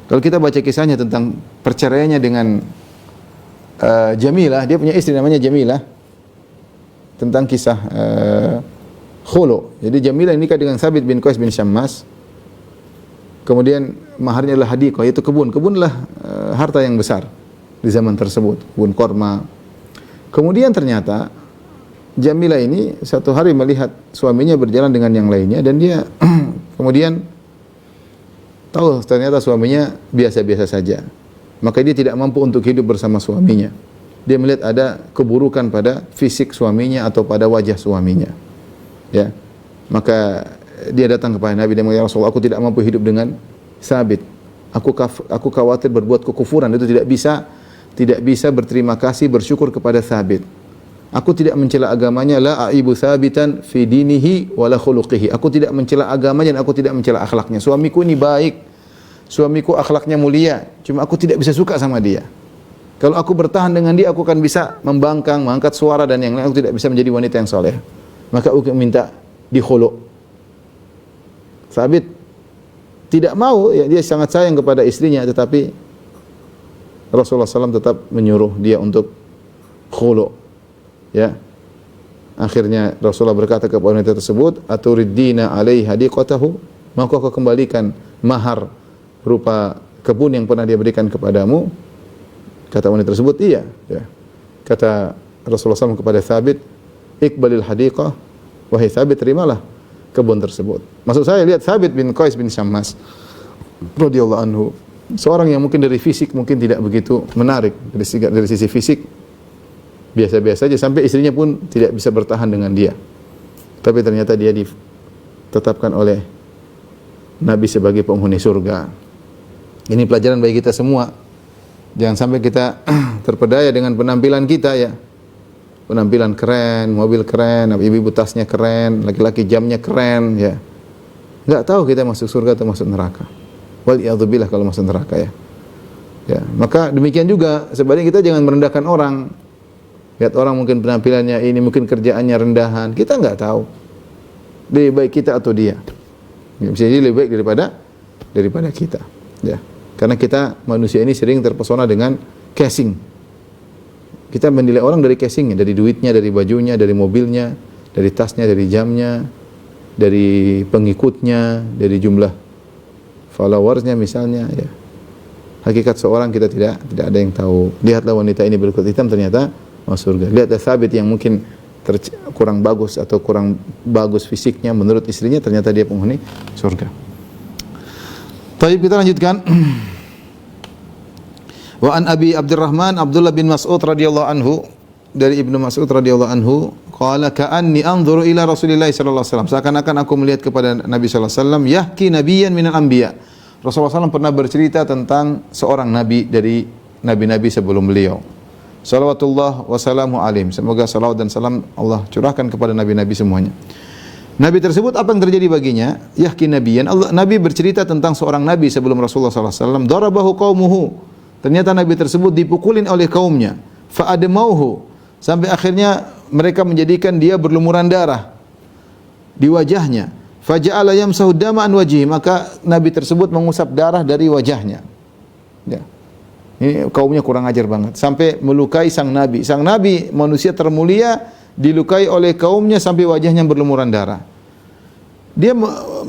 Kalau kita baca kisahnya tentang perceraiannya dengan Jamilah, dia punya istri namanya Jamilah. Tentang kisah khulu. Jadi Jamilah nikah dengan Thabit bin Qais bin Syammas. Kemudian maharnya adalah hadiqah, yaitu kebun. Kebunlah harta yang besar di zaman tersebut, kebun korma. Kemudian ternyata Jamilah ini satu hari melihat suaminya berjalan dengan yang lainnya dan dia kemudian tahu ternyata suaminya biasa-biasa saja. Maka dia tidak mampu untuk hidup bersama suaminya. Dia melihat ada keburukan pada fisik suaminya atau pada wajah suaminya. Ya. Maka dia datang kepada Nabi dan mengatakan, "Ya Rasulullah, aku tidak mampu hidup dengan Thabit. Aku khawatir berbuat kekufuran, itu tidak bisa berterima kasih, bersyukur kepada Thabit. Aku tidak mencela agamanya, la aibu Thabitan fi dinihi wala khuluqihi. Aku tidak mencela agamanya dan aku tidak mencela akhlaknya. Suamiku ini baik. Suamiku akhlaknya mulia, cuma aku tidak bisa suka sama dia. Kalau aku bertahan dengan dia, aku akan bisa membangkang, mengangkat suara dan yang lain, aku tidak bisa menjadi wanita yang soleh. Maka aku minta dikhulu." Thabit tidak mau, ya, dia sangat sayang kepada istrinya, tetapi Rasulullah SAW tetap menyuruh dia untuk khulu. Ya. Akhirnya Rasulullah berkata kepada wanita tersebut, "Aturiddina alaihi hadiqatahu?" Maka kau kembalikan mahar berupa kebun yang pernah dia berikan kepadamu? Kata wanita tersebut, iya. Ya. Kata Rasulullah SAW kepada Thabit, "Iqbalil hadiqah." Wahai Thabit, terimalah kebun tersebut. Maksud saya, lihat Thabit bin Qais bin Syammas radhiyallahu anhu, seorang yang mungkin dari fisik mungkin tidak begitu menarik, dari sisi fisik biasa-biasa saja, sampai istrinya pun tidak bisa bertahan dengan dia. Tapi ternyata dia ditetapkan oleh Nabi sebagai penghuni surga. Ini pelajaran bagi kita semua. Jangan sampai kita terpedaya dengan penampilan kita ya. Penampilan keren, mobil keren, ibu-ibu tasnya keren, laki-laki jamnya keren ya. Enggak tahu kita masuk surga atau masuk neraka. Waliyadzubillah kalau masuk neraka ya. Ya, maka demikian juga sebaliknya kita jangan merendahkan orang. Lihat orang mungkin penampilannya ini, mungkin kerjaannya rendahan. Kita enggak tahu lebih baik kita atau dia. Bisa jadi lebih baik daripada kita. Ya. Karena kita manusia ini sering terpesona dengan casing. Kita menilai orang dari casingnya, dari duitnya, dari bajunya, dari mobilnya, dari tasnya, dari jamnya, dari pengikutnya, dari jumlah followersnya misalnya. Ya. Hakikat seorang kita tidak ada yang tahu. Lihatlah wanita ini berkulit hitam ternyata masuk surga. Lihatlah Thabit yang mungkin kurang bagus atau kurang bagus fisiknya menurut istrinya, ternyata dia penghuni surga. Baik, kita lanjutkan. Wa an Abi Abdurrahman Abdullah bin Mas'ud radhiyallahu anhu dari Ibnu Mas'ud radhiyallahu anhu, qala ka'anni anzuru ila Rasulillah sallallahu alaihi wasallam. Seakan-akan aku melihat kepada Nabi sallallahu alaihi wasallam, yahki nabiyyan minal anbiya. Rasulullah SAW pernah bercerita tentang seorang nabi dari nabi-nabi sebelum beliau. Salawatullah wassalamu alaihim. Semoga salawat dan salam Allah curahkan kepada nabi-nabi semuanya. Nabi tersebut apa yang terjadi baginya? Yahki nabiyyan. Nabi bercerita tentang seorang nabi sebelum Rasulullah SAW. Darabahu qaumuhu. Ternyata nabi tersebut dipukulin oleh kaumnya. Fa'admauhu. Sampai akhirnya mereka menjadikan dia berlumuran darah di wajahnya. Faja'ala yamsahu dama an wajhihi. Maka nabi tersebut mengusap darah dari wajahnya. Ya. Ini kaumnya kurang ajar banget. Sampai melukai sang nabi. Sang nabi manusia termulia dilukai oleh kaumnya sampai wajahnya berlumuran darah. Dia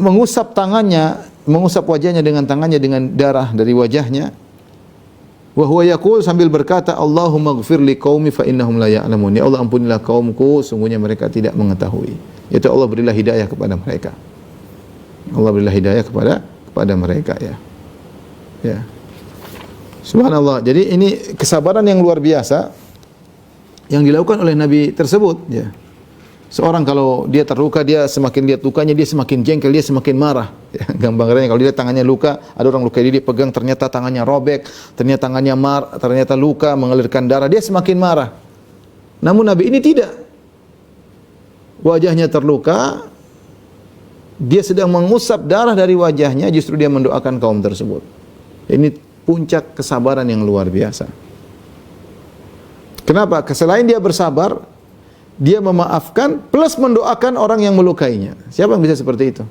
mengusap tangannya, mengusap wajahnya dengan tangannya dengan darah dari wajahnya. Wa huwa yaqul sambil berkata, Allahumma ighfir li qaumi fa innahum la ya'lamun. Ya Allah ampunilah kaumku, sungguhnya mereka tidak mengetahui. Yaitu Allah berilah hidayah kepada mereka. Allah berilah hidayah kepada mereka ya. Ya. Subhanallah. Jadi ini kesabaran yang luar biasa yang dilakukan oleh Nabi tersebut. Ya. Seorang kalau dia terluka, dia semakin lihat lukanya, dia semakin jengkel, dia semakin marah. Ya, gambarnya kalau dia tangannya luka, ada orang luka dia pegang, ternyata tangannya robek, ternyata tangannya ternyata luka, mengalirkan darah, dia semakin marah. Namun Nabi ini tidak. Wajahnya terluka, dia sedang mengusap darah dari wajahnya, justru dia mendoakan kaum tersebut. Ini puncak kesabaran yang luar biasa. Kenapa? Selain dia bersabar, dia memaafkan plus mendoakan orang yang melukainya. Siapa yang bisa seperti itu?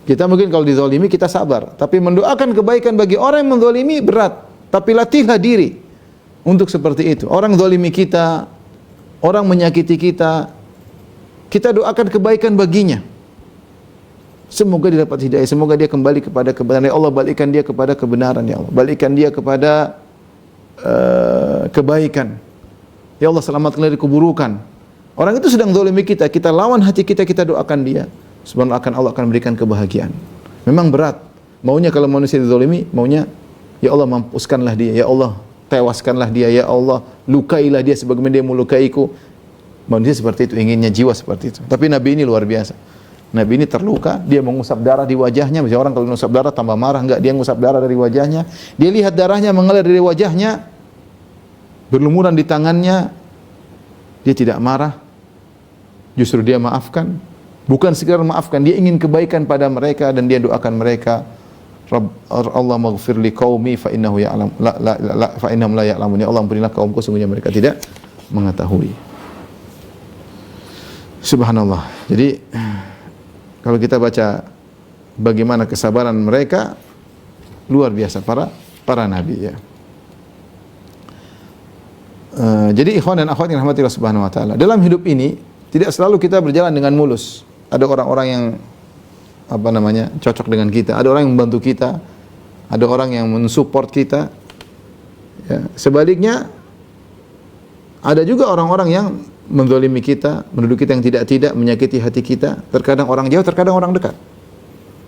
Kita mungkin kalau dizalimi kita sabar, tapi mendoakan kebaikan bagi orang yang menzalimi berat. Tapi latihlah diri untuk seperti itu. Orang zalimi kita, orang menyakiti kita, kita doakan kebaikan baginya. Semoga dia dapat hidayah, semoga dia kembali kepada kebenaran. Ya Allah, balikkan dia kepada kebenaran ya Allah. Balikkan dia kepada kebaikan. Ya Allah, selamatkan dari keburukan. Orang itu sedang zalimi kita, kita lawan hati kita, kita doakan dia. Subhanallah, Allah akan berikan kebahagiaan. Memang berat. Maunya kalau manusia dizalimi, maunya ya Allah mampuskanlah dia, ya Allah tewaskanlah dia, ya Allah lukailah dia sebagaimana dia melukaiku. Manusia seperti itu, inginnya jiwa seperti itu. Tapi Nabi ini luar biasa. Nabi ini terluka, dia mengusap darah di wajahnya. Misalnya orang kalau mengusap darah tambah marah, enggak, dia mengusap darah dari wajahnya. Dia lihat darahnya mengalir dari wajahnya, berlumuran di tangannya. Dia tidak marah, justru dia maafkan. Bukan sekedar maafkan, dia ingin kebaikan pada mereka dan dia doakan mereka. Allah maghfir li qaumi fa innahu ya'lam fa innahum la ya'lamun. Ya Allah ampunilah kaumku, sungguhnya mereka tidak mengetahui. Subhanallah. Jadi kalau kita baca bagaimana kesabaran mereka, luar biasa para nabi ya. Jadi ikhwan dan akhwat yang rahmati Allah Subhanahu wa taala, dalam hidup ini tidak selalu kita berjalan dengan mulus. Ada orang-orang yang cocok dengan kita, ada orang yang membantu kita, ada orang yang mensupport kita. Ya, sebaliknya ada juga orang-orang yang menzalimi kita, menduduki kita yang tidak, menyakiti hati kita. Terkadang orang jauh, terkadang orang dekat.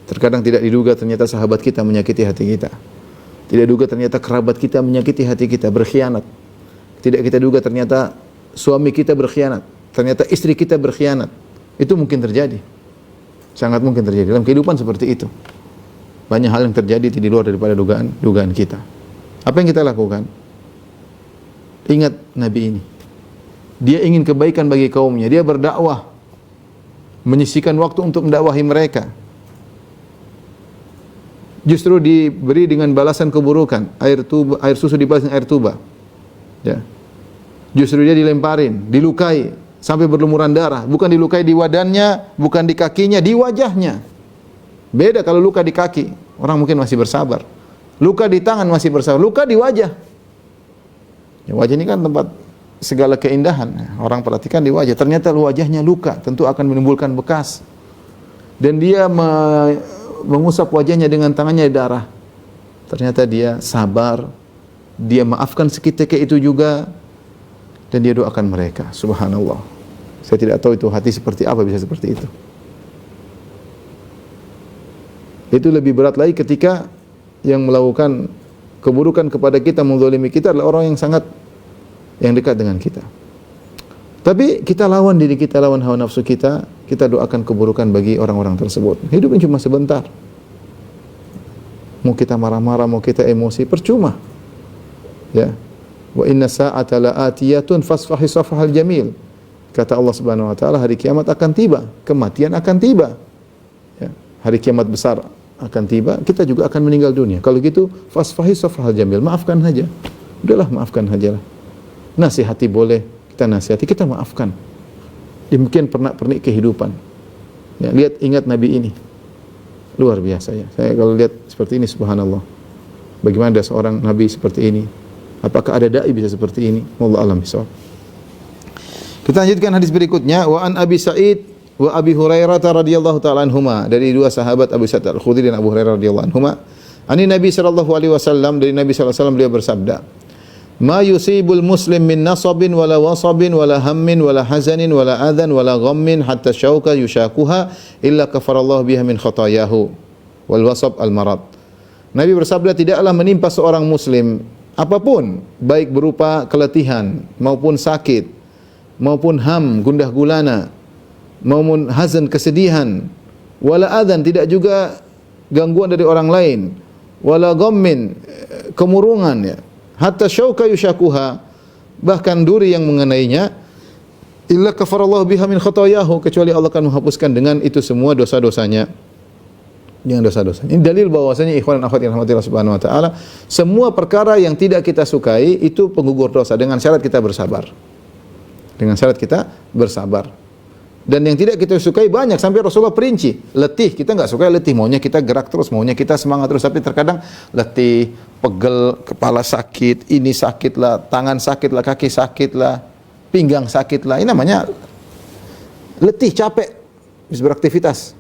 Terkadang tidak diduga ternyata sahabat kita menyakiti hati kita. Tidak diduga ternyata kerabat kita menyakiti hati kita, berkhianat. Tidak kita duga ternyata suami kita berkhianat, ternyata istri kita berkhianat. Itu mungkin terjadi. Sangat mungkin terjadi dalam kehidupan seperti itu. Banyak hal yang terjadi di luar daripada dugaan kita. Apa yang kita lakukan? Ingat Nabi ini. Dia ingin kebaikan bagi kaumnya. Dia berdakwah, menyisihkan waktu untuk mendakwahi mereka. Justru diberi dengan balasan keburukan. Air susu dibalas dengan air tuba. Ya. Justru dia dilemparin, dilukai sampai berlumuran darah. Bukan dilukai di wadannya, bukan di kakinya, di wajahnya. Beda kalau luka di kaki, orang mungkin masih bersabar. Luka di tangan masih bersabar. Luka di wajah. Ya, wajah ini kan tempat segala keindahan. Orang perhatikan di wajah. Ternyata wajahnya luka, tentu akan menimbulkan bekas. Dan dia mengusap wajahnya dengan tangannya darah. Ternyata dia sabar. Dia maafkan seketika itu juga. Dan dia doakan mereka. Subhanallah. Saya tidak tahu itu hati seperti apa bisa seperti itu. Itu lebih berat lagi ketika yang melakukan keburukan kepada kita, menzalimi kita adalah orang yang sangat yang dekat dengan kita. Tapi kita lawan diri kita, lawan hawa nafsu kita, kita doakan keburukan bagi orang-orang tersebut. Hidup ini cuma sebentar. Mau kita marah-marah, mau kita emosi, percuma. Ya. Wa inna sa'ata la'atiyatun fasfahi safhal jamil. Kata Allah Subhanahu wa taala, hari kiamat akan tiba, kematian akan tiba. Ya. Hari kiamat besar akan tiba, kita juga akan meninggal dunia. Kalau gitu, fasfahi safhal jamil, maafkan saja. Udahlah, maafkan sajalah. Nasihati boleh, kita nasihati, kita maafkan. Demikian pernik kehidupan. Ya, ingat Nabi ini. Luar biasa ya. Saya kalau lihat seperti ini, subhanallah. Bagaimana ada seorang Nabi seperti ini? Apakah ada dai bisa seperti ini? Wallahu a'lam bishawab. Kita lanjutkan hadis berikutnya. Wa an Abi Sa'id wa Abi Hurairah radhiyallahu ta'ala anhuma. Dari dua sahabat Abu Sa'id Al-Khudri dan Abu Hurairah radhiyallahu anhuma. Ani Nabi sallallahu alaihi wasallam, dari Nabi sallallahu alaihi wasallam beliau bersabda, "Ma yusibul muslim min nasabin wala wasabin wala hammin wala hazanin wala adhan wala ghammin hatta syauka yushakuha illa kafarallahu biha min khatayahu wal wasab al marad." Nabi bersabda, tidaklah menimpa seorang muslim apapun, baik berupa keletihan maupun sakit maupun ham, gundah gulana, maupun hazan, kesedihan, wala adhan, tidak juga gangguan dari orang lain, wala ghammin, kemurungan ya. Hatta syauka yushakuha, bahkan duri yang mengenainya, illa kafarallahu biha min khatayahu, kecuali Allah akan menghapuskan dengan itu semua dosa-dosanya. Dengan dosa-dosanya. Ini dalil bahwasanya ikhwan dan akhwat yang dirahmati Allah Subhanahu wa taala, semua perkara yang tidak kita sukai itu penggugur dosa, dengan syarat kita bersabar. Dengan syarat kita bersabar. Dan yang tidak kita sukai banyak, sampai Rasulullah perinci. Letih, kita enggak suka letih, maunya kita gerak terus, maunya kita semangat terus, tapi terkadang letih, pegel, kepala sakit, ini sakit lah, tangan sakit lah, kaki sakit lah, pinggang sakit lah. Ini namanya letih, capek bisa beraktivitas.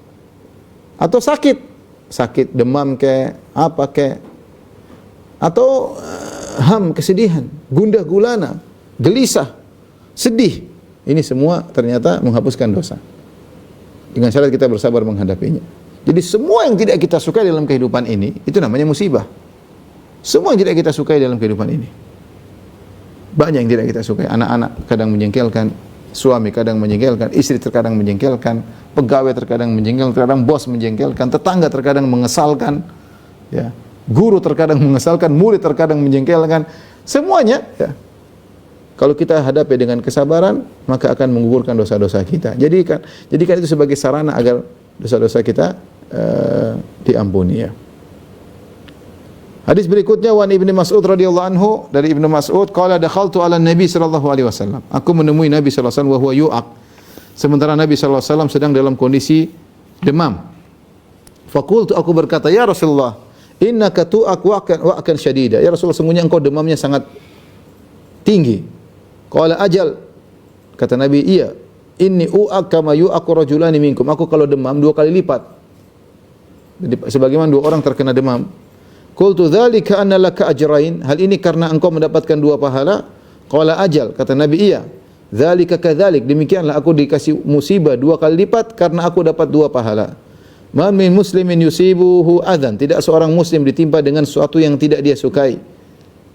Atau sakit demam ke apa ke, atau ham, kesedihan, gundah gulana, gelisah, sedih. Ini semua ternyata menghapuskan dosa. Dengan syarat kita bersabar menghadapinya. Jadi semua yang tidak kita sukai dalam kehidupan ini, itu namanya musibah. Semua yang tidak kita sukai dalam kehidupan ini. Banyak yang tidak kita sukai. Anak-anak kadang menjengkelkan, suami kadang menjengkelkan, istri terkadang menjengkelkan, pegawai terkadang menjengkelkan, terkadang bos menjengkelkan, tetangga terkadang mengesalkan, ya. Guru terkadang mengesalkan, murid terkadang menjengkelkan. Semuanya, ya. Kalau kita hadapi dengan kesabaran, maka akan menggugurkan dosa-dosa kita. Jadikan itu sebagai sarana agar dosa-dosa kita diampuni, ya. Hadis berikutnya, wa Ibnu Mas'ud radhiyallahu anhu, dari Ibnu Mas'ud, qala dakhaltu 'ala Nabi sallallahu alaihi wasallam. Aku menemui Nabi sallallahu alaihi wasallam wa huwa yu'aq. Sementara Nabi sallallahu alaihi wasallam sedang dalam kondisi demam. Faqultu, aku berkata, ya Rasulullah, innaka tu'aq wa'kan syadida. Ya Rasulullah, sesungguhnya engkau demamnya sangat tinggi. Qala ajal, kata Nabi, iya. Inni u'aq kama yu'aqu rajulani minkum. Aku kalau demam 2 kali lipat. Jadi sebagaimana 2 orang terkena demam. Qultu dzalika anna laka ajrain. Hal ini karena engkau mendapatkan 2 pahala. Qala ajal, kata Nabi, iya. Dzalika kadzalik, demikianlah aku dikasih musibah 2 kali lipat karena aku dapat 2 pahala. Ma min muslimin yusibuhu adzan. Tidak seorang muslim ditimpa dengan sesuatu yang tidak dia sukai.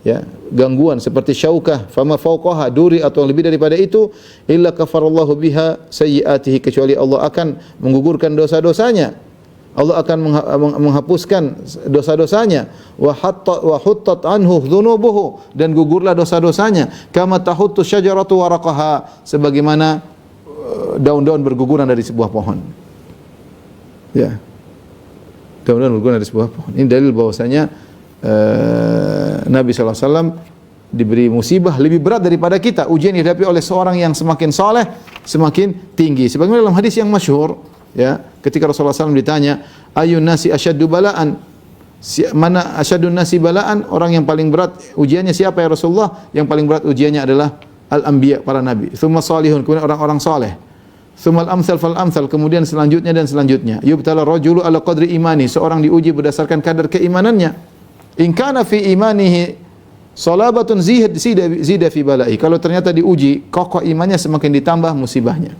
Ya, gangguan seperti syaukah, fama fauqaha, duri atau lebih daripada itu, illa kafarallahu biha sayyiatihi, kecuali Allah akan menggugurkan dosa-dosanya. Allah akan menghapuskan dosa-dosanya. Wa huttat anhu dhunubuhu, dan gugurlah dosa-dosanya. Kama tahuttu syajaratu waraqaha, sebagaimana daun-daun berguguran dari sebuah pohon. Ya. Daun-daun berguguran dari sebuah pohon. Ini dalil bahwasanya Nabi SAW diberi musibah lebih berat daripada kita. Ujian yang dihadapi oleh seorang yang semakin saleh semakin tinggi. Sebagaimana dalam hadis yang masyhur, ya, ketika Rasulullah SAW ditanya, ayun nasi asyaddu balaan, mana asyadun nasi balaan, orang yang paling berat ujiannya siapa ya Rasulullah? Yang paling berat ujiannya adalah al-anbiya, para nabi. Tsumma salihun, kemudian orang-orang saleh. Tsummal amsal fal amsal, kemudian selanjutnya dan selanjutnya. Yubtala rajulu ala qadri imani, seorang diuji berdasarkan kadar keimanannya. In kana fi imanihi salabatun zida fi bala'i. Kalau ternyata diuji kokoh imannya, semakin ditambah musibahnya.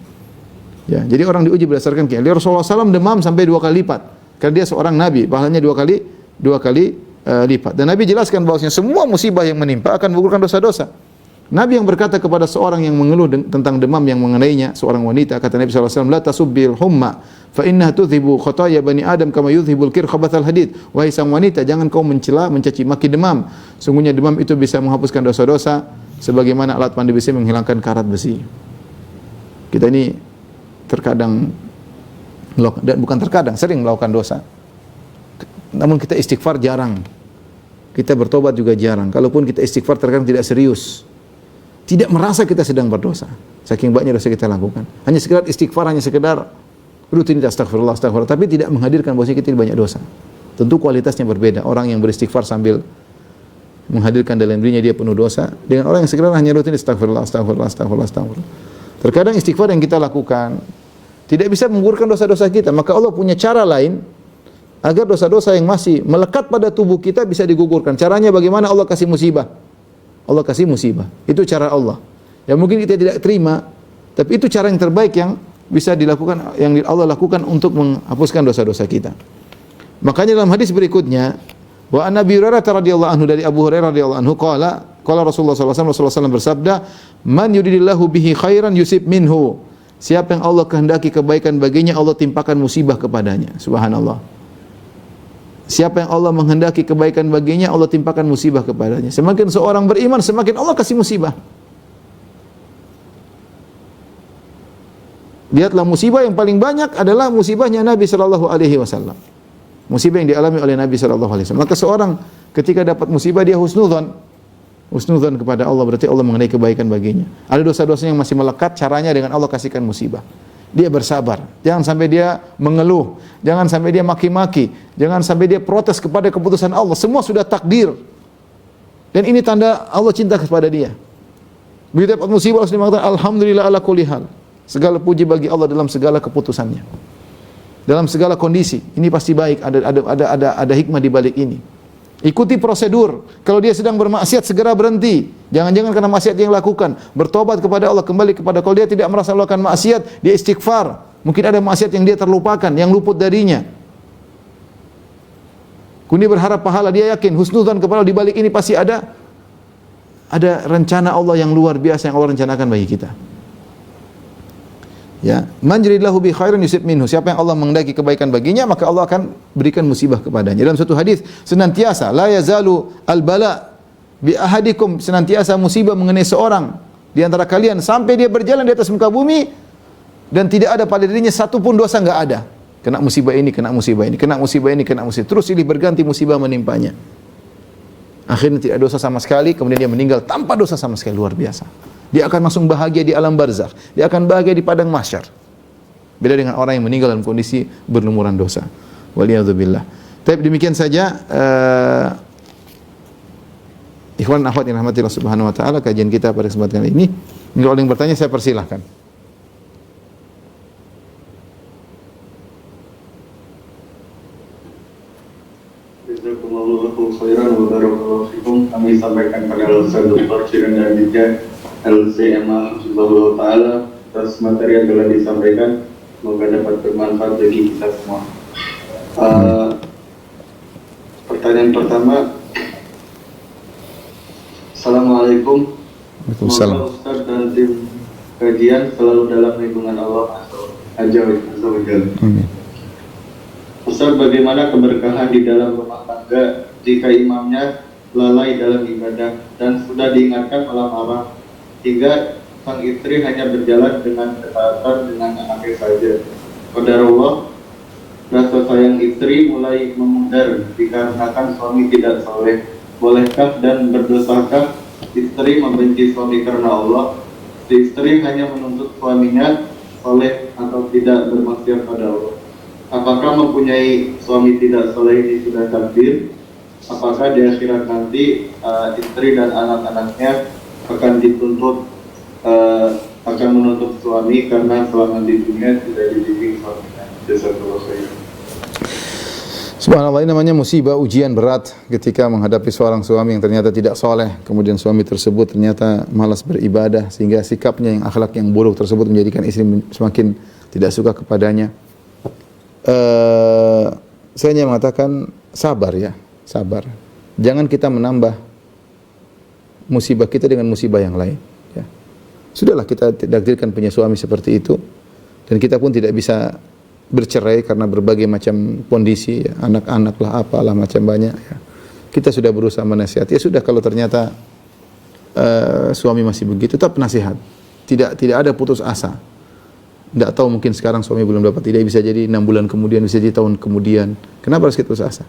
Ya, jadi orang diuji berdasarkan keimanan. Rasulullah SAW demam sampai 2 kali lipat. Karena dia seorang nabi, pahalanya 2 kali lipat. Dan Nabi jelaskan bahwasanya semua musibah yang menimpa akan menggugurkan dosa-dosa. Nabi yang berkata kepada seorang yang mengeluh tentang demam yang mengenainya, seorang wanita, kata Nabi SAW, la tasubbil humma, fa innaha tudhibu khotaya bani Adam kama yudhibul kir khabathal hadid. Wahai sang wanita, jangan kau mencela, mencaci maki demam. Sungguhnya demam itu bisa menghapuskan dosa-dosa, sebagaimana alat pandai besi menghilangkan karat besi. Kita ini terkadang, dan bukan terkadang, sering melakukan dosa. Namun kita istighfar jarang. Kita bertobat juga jarang. Kalaupun kita istighfar terkadang tidak serius. Tidak merasa kita sedang berdosa. Saking banyaknya dosa kita lakukan. Hanya sekedar istighfar, hanya sekedar rutinitas astagfirullah, astagfirullah. Tapi tidak menghadirkan bahwa kita banyak dosa. Tentu kualitasnya berbeda. Orang yang beristighfar sambil menghadirkan dalam dirinya dia penuh dosa, dengan orang yang sekedar hanya rutin astagfirullah, astagfirullah, astagfirullah, astagfirullah. Terkadang istighfar yang kita lakukan tidak bisa menggugurkan dosa-dosa kita. Maka Allah punya cara lain agar dosa-dosa yang masih melekat pada tubuh kita bisa digugurkan. Caranya bagaimana? Allah kasih musibah. Allah kasih musibah. Itu cara Allah. Ya mungkin kita tidak terima, tapi itu cara yang terbaik yang bisa dilakukan, yang Allah lakukan untuk menghapuskan dosa-dosa kita. Makanya dalam hadis berikutnya, wa an Abi Hurairah radhiyallahu anhu, dari Abu Hurairah radhiyallahu anhu qala Rasulullah sallallahu alaihi wasallam bersabda, man yuridillahu bihi khairan yusib minhu. Siapa yang Allah kehendaki kebaikan baginya, Allah timpakan musibah kepadanya. Subhanallah. Siapa yang Allah menghendaki kebaikan baginya, Allah timpakan musibah kepadanya. Semakin seorang beriman, semakin Allah kasih musibah. Lihatlah, musibah yang paling banyak adalah musibahnya Nabi sallallahu alaihi wasallam. Musibah yang dialami oleh Nabi sallallahu alaihi wasallam. Maka seorang ketika dapat musibah dia husnudzon. Husnudzon kepada Allah, berarti Allah mengenai kebaikan baginya. Ada dosa-dosa yang masih melekat, caranya dengan Allah kasihkan musibah. Dia bersabar. Jangan sampai dia mengeluh, jangan sampai dia maki-maki, jangan sampai dia protes kepada keputusan Allah. Semua sudah takdir. Dan ini tanda Allah cinta kepada dia. Begitu dapat musibah harus mengatakan alhamdulillah ala kulli hal. Segala puji bagi Allah dalam segala keputusannya. Dalam segala kondisi. Ini pasti baik, ada hikmah di balik ini. Ikuti prosedur. Kalau dia sedang bermaksiat, segera berhenti. Jangan-jangan karena maksiat yang lakukan. Bertobat kepada Allah, kembali kepada. Kalau dia tidak merasa melakukan maksiat, dia istighfar. Mungkin ada maksiat yang dia terlupakan, yang luput darinya. Kemudian berharap pahala, dia yakin husnudzon kepada Allah, di balik ini pasti ada rencana Allah yang luar biasa yang Allah rencanakan bagi kita. Ya, man yuridillahu bi khairin yusib minhu. Siapa yang Allah menghendaki kebaikan baginya, maka Allah akan berikan musibah kepadanya. Dalam suatu hadis, senantiasa la yazalu al-bala bi ahadikum, senantiasa musibah mengenai seorang di antara kalian sampai dia berjalan di atas muka bumi dan tidak ada pada dirinya satu pun dosa, enggak ada. Kena musibah ini, kena musibah ini, kena musibah ini, kena musibah. Terus silih berganti musibah menimpanya. Akhirnya tidak dosa sama sekali, kemudian dia meninggal tanpa dosa sama sekali, luar biasa. Dia akan langsung bahagia di alam barzakh. Dia akan bahagia di padang mahsyar. Beda dengan orang yang meninggal dalam kondisi berlumuran dosa. Waliyadzubillah. Tapi demikian saja ikhwan dan akhwat yang rahmati Allah Subhanahu wa taala, kajian kita pada kesempatan kali ini. Kalau ada yang bertanya saya persilahkan. Jazakumullahu khairan wa barakallahu fikum. Kami sampaikan pada Ustaz Dr. Cirenda Bijak LCMA Subhanahu wa taala atas materi yang telah disampaikan, semoga dapat bermanfaat bagi kita semua. Pertanyaan pertama, Assalamualaikum. Waalaikumsalam. Semoga Ustaz dan tim kajian selalu dalam lindungan Allah Azza wa Jalla. Amin. Ustaz, bagaimana keberkahan di dalam rumah tangga jika imamnya lalai dalam ibadah dan sudah diingatkan malah marah, hingga sang istri hanya berjalan dengan ketaatan dengan anaknya saja. Qadarullah, rasa sayang istri mulai memudar dikarenakan suami tidak saleh. Bolehkah dan berdosakah istri membenci suami karena Allah? Si istri hanya menuntut suaminya saleh atau tidak bermaksiat pada Allah. Apakah mempunyai suami tidak saleh ini sudah takdir? Apakah di akhirat nanti istri dan anak-anaknya akan dituntut akan menuntut suami karena selama di dunia tidak dibimbing suaminya? Jazakallahu khairan. Subhanallah, ini namanya musibah, ujian berat ketika menghadapi seorang suami yang ternyata tidak soleh. Kemudian suami tersebut ternyata malas beribadah, sehingga sikapnya yang akhlak yang buruk tersebut menjadikan istri semakin tidak suka kepadanya. Saya hanya mengatakan sabar ya, sabar. Jangan kita menambah musibah kita dengan musibah yang lain. Ya. Sudahlah kita takdirkan punya suami seperti itu, dan kita pun tidak bisa bercerai karena berbagai macam kondisi, ya. Anak-anak lah, apalah macam banyak. Ya. Kita sudah berusaha menasihati. Ya sudah, kalau ternyata suami masih begitu, tetap nasihat. Tidak ada putus asa. Tidak tahu, mungkin sekarang suami belum dapat hidayah, bisa jadi 6 bulan kemudian, bisa jadi tahun kemudian. Kenapa harus kita putus asa?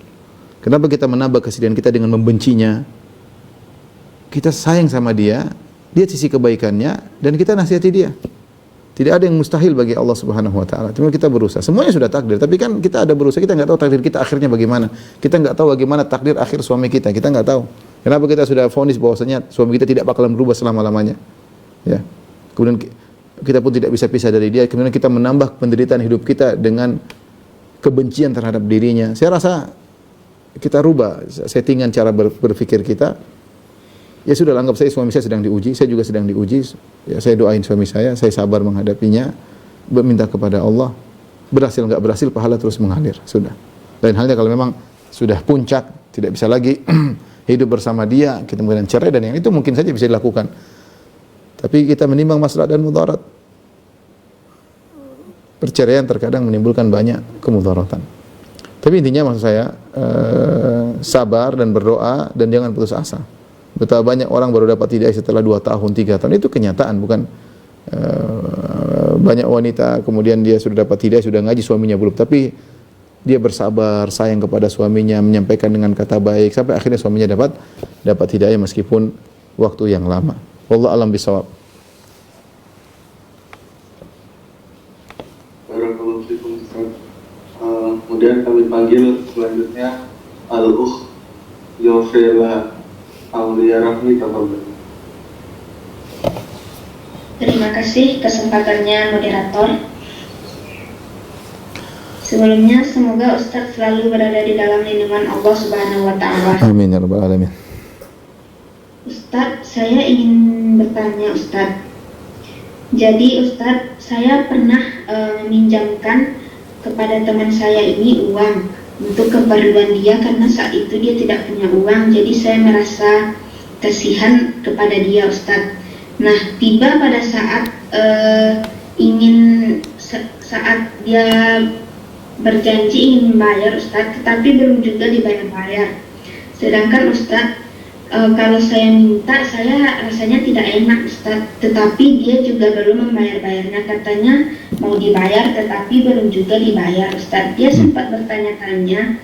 Kenapa kita menambah kesedihan kita dengan membencinya? Kita sayang sama dia, lihat sisi kebaikannya, dan kita nasihati dia. Tidak ada yang mustahil bagi Allah Subhanahu wa taala. Cuma kita berusaha. Semuanya sudah takdir, tapi kan kita ada berusaha, kita enggak tahu takdir kita akhirnya bagaimana. Kita enggak tahu bagaimana takdir akhir suami kita enggak tahu. Kenapa kita sudah vonis bahwasanya suami kita tidak bakalan berubah selama-lamanya? Ya. Kemudian kita pun tidak bisa pisah dari dia, kemudian kita menambah penderitaan hidup kita dengan kebencian terhadap dirinya. Saya rasa kita rubah settingan cara berpikir kita. Ya sudah, anggap saya, suami saya sedang diuji, saya juga sedang diuji. Ya, saya doain suami saya sabar menghadapinya, meminta kepada Allah. Berhasil enggak berhasil, pahala terus mengalir. Sudah. Lain halnya kalau memang sudah puncak, tidak bisa lagi hidup bersama dia, kita kemudian cerai, dan yang itu mungkin saja bisa dilakukan. Tapi kita menimbang maslahat dan mudarat. Perceraian terkadang menimbulkan banyak kemudaratan. Tapi intinya maksud saya, sabar dan berdoa, dan jangan putus asa. Betapa banyak orang baru dapat hidayah setelah 2 tahun, 3 tahun. Itu kenyataan, bukan banyak wanita kemudian dia sudah dapat hidayah, sudah ngaji, suaminya belum. Tapi dia bersabar, sayang kepada suaminya, menyampaikan dengan kata baik, sampai akhirnya suaminya dapat hidayah meskipun waktu yang lama. Wallahu a'lam bishawab. Barakallahu fikum Ustaz. Kemudian kami panggil selanjutnya Al-Ukh Yofela Aulia Rahmi Tafadhal. Terima kasih kesempatannya moderator. Sebelumnya semoga Ustaz selalu berada di dalam lindungan Allah Subhanahu wa taala. Amin ya rabbal alamin. Ustaz, saya ingin bertanya Ustaz. Jadi Ustaz, saya pernah meminjamkan kepada teman saya ini uang untuk keperluan dia, karena saat itu dia tidak punya uang. Jadi saya merasa kasihan kepada dia Ustaz. Nah, tiba pada saat saat dia berjanji ingin membayar Ustaz, tetapi belum juga dibayar-bayar. Sedangkan Ustaz, kalau saya minta, saya rasanya tidak enak Ustaz, tetapi dia juga belum membayar-bayarnya. Katanya mau dibayar tetapi belum juga dibayar Ustaz. Dia sempat bertanya-tanya,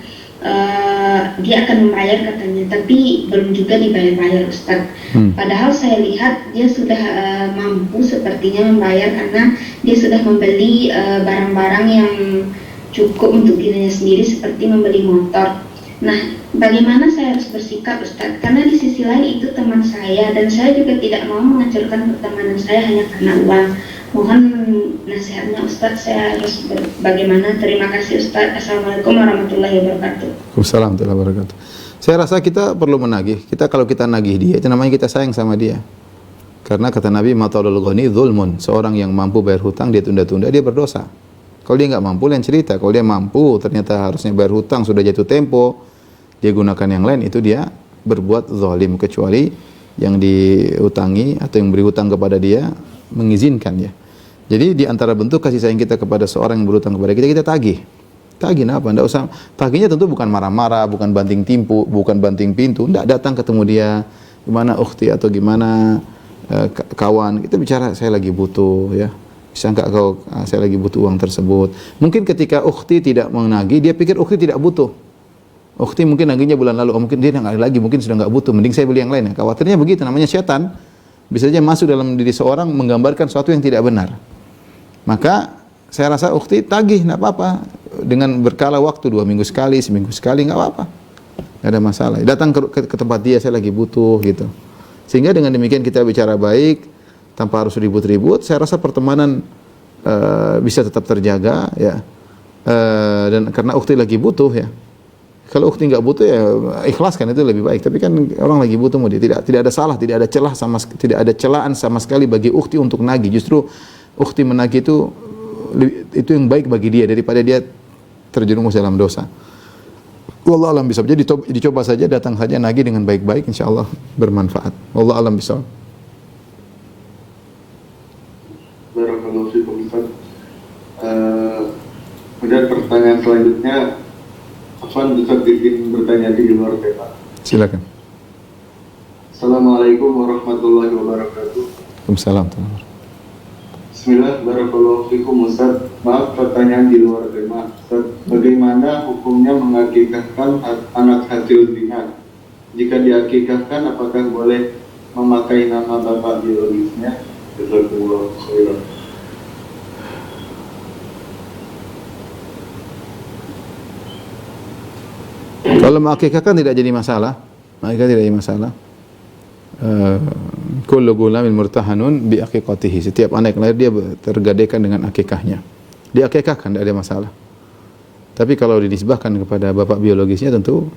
dia akan membayar katanya, tapi belum juga dibayar-bayar Ustaz. Padahal saya lihat dia sudah mampu sepertinya membayar, karena dia sudah membeli barang-barang yang cukup untuk dirinya sendiri, seperti membeli motor. Nah, bagaimana saya harus bersikap Ustaz? Karena di sisi lain itu teman saya, dan saya juga tidak mau menghancurkan pertemanan saya hanya karena uang. Mohon nasihatnya Ustaz, saya harus bagaimana? Terima kasih Ustaz. Assalamualaikum warahmatullahi wabarakatuh. Waalaikumsalam warahmatullahi wabarakatuh. Saya rasa kita perlu menagih. Kalau kita nagih dia, itu namanya kita sayang sama dia. Karena kata Nabi, matalul ghani dzulmun. Seorang yang mampu bayar hutang, dia tunda-tunda, dia berdosa. Kalau dia nggak mampu, lain cerita. Kalau dia mampu, ternyata harusnya bayar hutang, sudah jatuh tempo, dia gunakan yang lain, itu dia berbuat zalim. Kecuali yang diutangi atau yang beri hutang kepada dia mengizinkan ya. Jadi di antara bentuk kasih sayang kita kepada seorang yang berhutang kepada kita, kita tagih. Tagih apa? Enggak usah. Tagihnya tentu bukan marah-marah, bukan banting timpuk, bukan banting pintu. Enggak, datang ketemu dia, gimana ukhti atau gimana kawan. Kita bicara, saya lagi butuh ya. Bisa enggak kau, saya lagi butuh uang tersebut. Mungkin ketika ukhti tidak menagih, dia pikir ukhti tidak butuh. Ukhti mungkin nagihnya bulan lalu, mungkin dia enggak lagi, mungkin sudah enggak butuh. Mending saya beli yang lain. Khawatirnya begitu, namanya setan. Bisa saja masuk dalam diri seorang menggambarkan sesuatu yang tidak benar. Maka saya rasa ukhti tagih, enggak apa-apa. Dengan berkala waktu, 2 minggu sekali, seminggu sekali, enggak apa-apa. Enggak ada masalah. Datang ke tempat dia, saya lagi butuh gitu. Sehingga dengan demikian kita bicara baik, tanpa harus ribut-ribut, saya rasa pertemanan bisa tetap terjaga ya. Dan karena ukhti lagi butuh ya. Kalau ukhti enggak butuh ya ikhlaskan, itu lebih baik. Tapi kan orang lagi butuh, mau dia tidak ada salah, tidak ada celah tidak ada celaan sama sekali bagi ukhti untuk nagih. Justru ukhti menagih itu yang baik bagi dia daripada dia terjerumus dalam dosa. Wallahu alam bisawab. Jadi dicoba saja, datang saja nagih dengan baik-baik, insyaallah bermanfaat. Wallahu alam bisawab. Barakallahu fikum Ustaz. Kemudian pertanyaan selanjutnya, Afwan Ustaz izin bertanya di luar tema. Silakan. Assalamualaikum warahmatullahi wabarakatuh. Waalaikumsalam. Bismillah, barakallahu fikum Ustaz. Maaf pertanyaan di luar tema. Ustaz, bagaimana hukumnya mengakikahkan anak hasil zina? Jika diakikahkan, apakah boleh memakai nama bapak biologisnya? Jazakumullah khairan. Kalau mengakikahkan tidak jadi masalah. Akikah tidak jadi masalah. Kullu gulamin murtahanun bi aqiqatihi. Setiap anak yang lahir dia tergadaikan dengan akikahnya. Diakikahkan tidak ada masalah. Tapi kalau dinisbahkan kepada bapak biologisnya tentu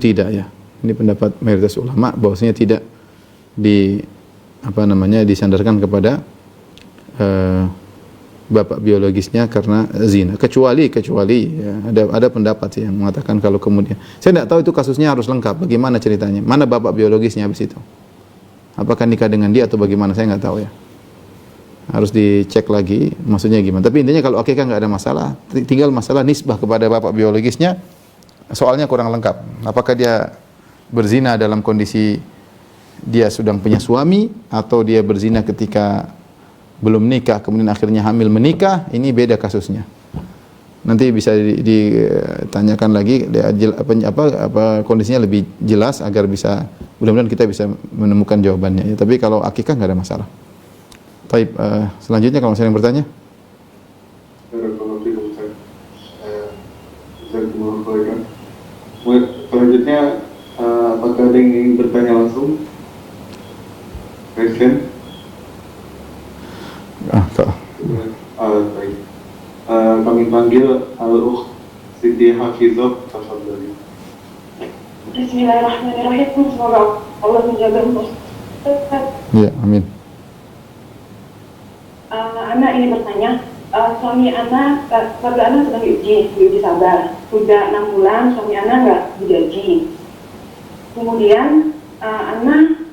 tidak ya. Ini pendapat mayoritas ulama bahwasanya tidak disandarkan kepada bapak biologisnya karena zina, kecuali ya, ada pendapat yang mengatakan kalau kemudian saya tidak tahu itu kasusnya harus lengkap bagaimana ceritanya, mana bapak biologisnya habis itu, apakah nikah dengan dia atau bagaimana, saya nggak tahu ya, harus dicek lagi maksudnya gimana. Tapi intinya kalau akikah nggak ada masalah, tinggal masalah nisbah kepada bapak biologisnya, soalnya kurang lengkap. Apakah dia berzina dalam kondisi dia sudah punya suami atau dia berzina ketika belum nikah, kemudian akhirnya hamil menikah, ini beda kasusnya. Nanti bisa ditanyakan lagi apa kondisinya lebih jelas agar bisa mudah-mudahan kita bisa menemukan jawabannya. Ya, tapi kalau akikah nggak ada masalah. Baik, selanjutnya kalau saya yang bertanya. Selanjutnya apakah ada yang ingin bertanya langsung? Presiden? Baik. Kami panggil Al-Ukh Siti Hafizah, tafadhali. Bismillahirrahmanirrahim. Semoga Allah menjaga Ustaz. Ya, amin. Anak ini bertanya, suami anak, keluarga anak sedang diuji sabar. Sudah 6 bulan suami anak nggak digaji. Kemudian anak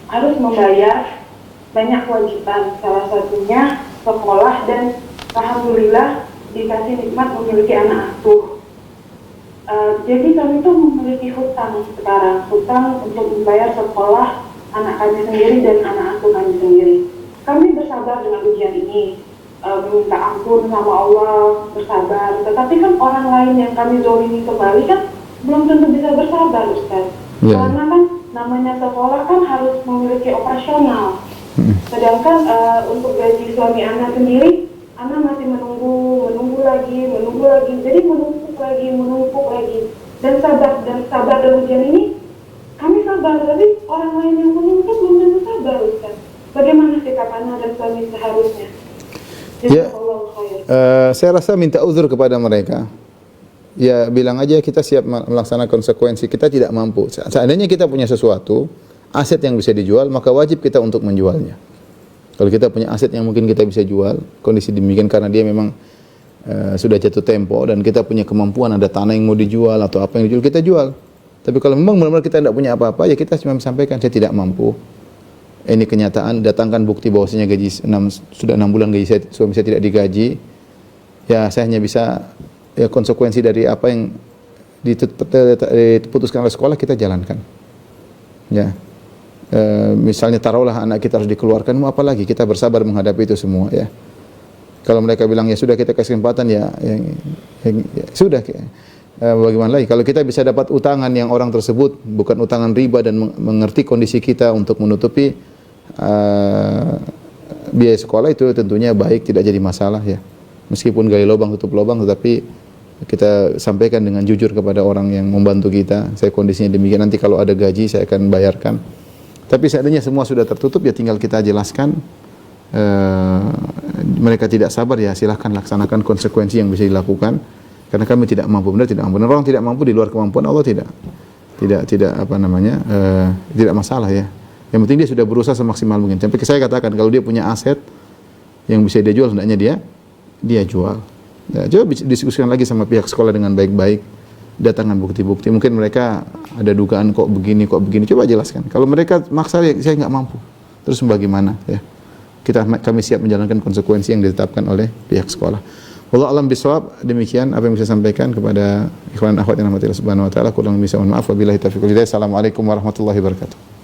harus membayar banyak kewajiban, salah satunya sekolah, dan alhamdulillah dikasih nikmat memiliki anak asuh. Jadi kami itu memiliki hutang sekarang, hutang untuk membayar sekolah anak kami sendiri dan anak asuh kami sendiri. Kami bersabar dengan ujian ini, meminta ampun sama Allah, bersabar. Tetapi kan orang lain yang kami zolimi kembali kan belum tentu bisa bersabar, Ustaz. Karena kan namanya sekolah kan harus memiliki operasional. Sedangkan untuk gaji suami anak sendiri, anak masih menunggu lagi, jadi menumpuk lagi. Dan sabar dan ujian ini, kami sabar, tapi orang lain yang menuntut belum tentu sabar, Ustaz. Bagaimana sikap anak dan suami seharusnya? Ya, saya rasa minta uzur kepada mereka. Ya, bilang aja kita siap melaksanakan konsekuensi, kita tidak mampu. Seandainya kita punya sesuatu, aset yang bisa dijual, maka wajib kita untuk menjualnya. Kalau kita punya aset yang mungkin kita bisa jual, kondisi demikian karena dia memang sudah jatuh tempo dan kita punya kemampuan, ada tanah yang mau dijual atau apa yang dijual, kita jual. Tapi kalau memang benar-benar kita tidak punya apa-apa, ya kita cuma sampaikan saya tidak mampu. Ini kenyataan, datangkan bukti bahwasanya sudah 6 bulan gaji suami saya tidak digaji. Ya, saya hanya bisa konsekuensi dari apa yang diputuskan oleh sekolah kita jalankan. Ya. Misalnya taruhlah anak kita harus dikeluarkan, mau apa lagi, kita bersabar menghadapi itu semua ya. Kalau mereka bilang ya sudah kita kasih kesempatan ya sudah bagaimana lagi. Kalau kita bisa dapat utangan yang orang tersebut bukan utangan riba dan mengerti kondisi kita untuk menutupi biaya sekolah, itu tentunya baik, tidak jadi masalah ya. Meskipun gali lubang tutup lubang, tetapi kita sampaikan dengan jujur kepada orang yang membantu kita, saya kondisinya demikian, nanti kalau ada gaji saya akan bayarkan. Tapi seandainya semua sudah tertutup, ya tinggal kita jelaskan. Mereka tidak sabar, ya silahkan laksanakan konsekuensi yang bisa dilakukan. Karena kami tidak mampu, benar tidak mampu. Orang tidak mampu di luar kemampuan Allah tidak tidak masalah ya. Yang penting dia sudah berusaha semaksimal mungkin. Sampai saya katakan kalau dia punya aset yang bisa dia jual, hendaknya dia jual. Ya, coba diskusikan lagi sama pihak sekolah dengan baik-baik, datangkan bukti-bukti. Mungkin mereka ada dugaan kok begini, coba jelaskan. Kalau mereka maksa, ya, saya nggak mampu, terus bagaimana? Ya, kami siap menjalankan konsekuensi yang ditetapkan oleh pihak sekolah. Wallahu a'lam bishawab. Demikian apa yang bisa saya sampaikan kepada ikhwan dan akhwat yang dirahmati Allah Subhanahu wa taala. Kurang lebih saya mohon maaf. Wabillahi taufiq wal hidayah. Assalamualaikum warahmatullahi wabarakatuh.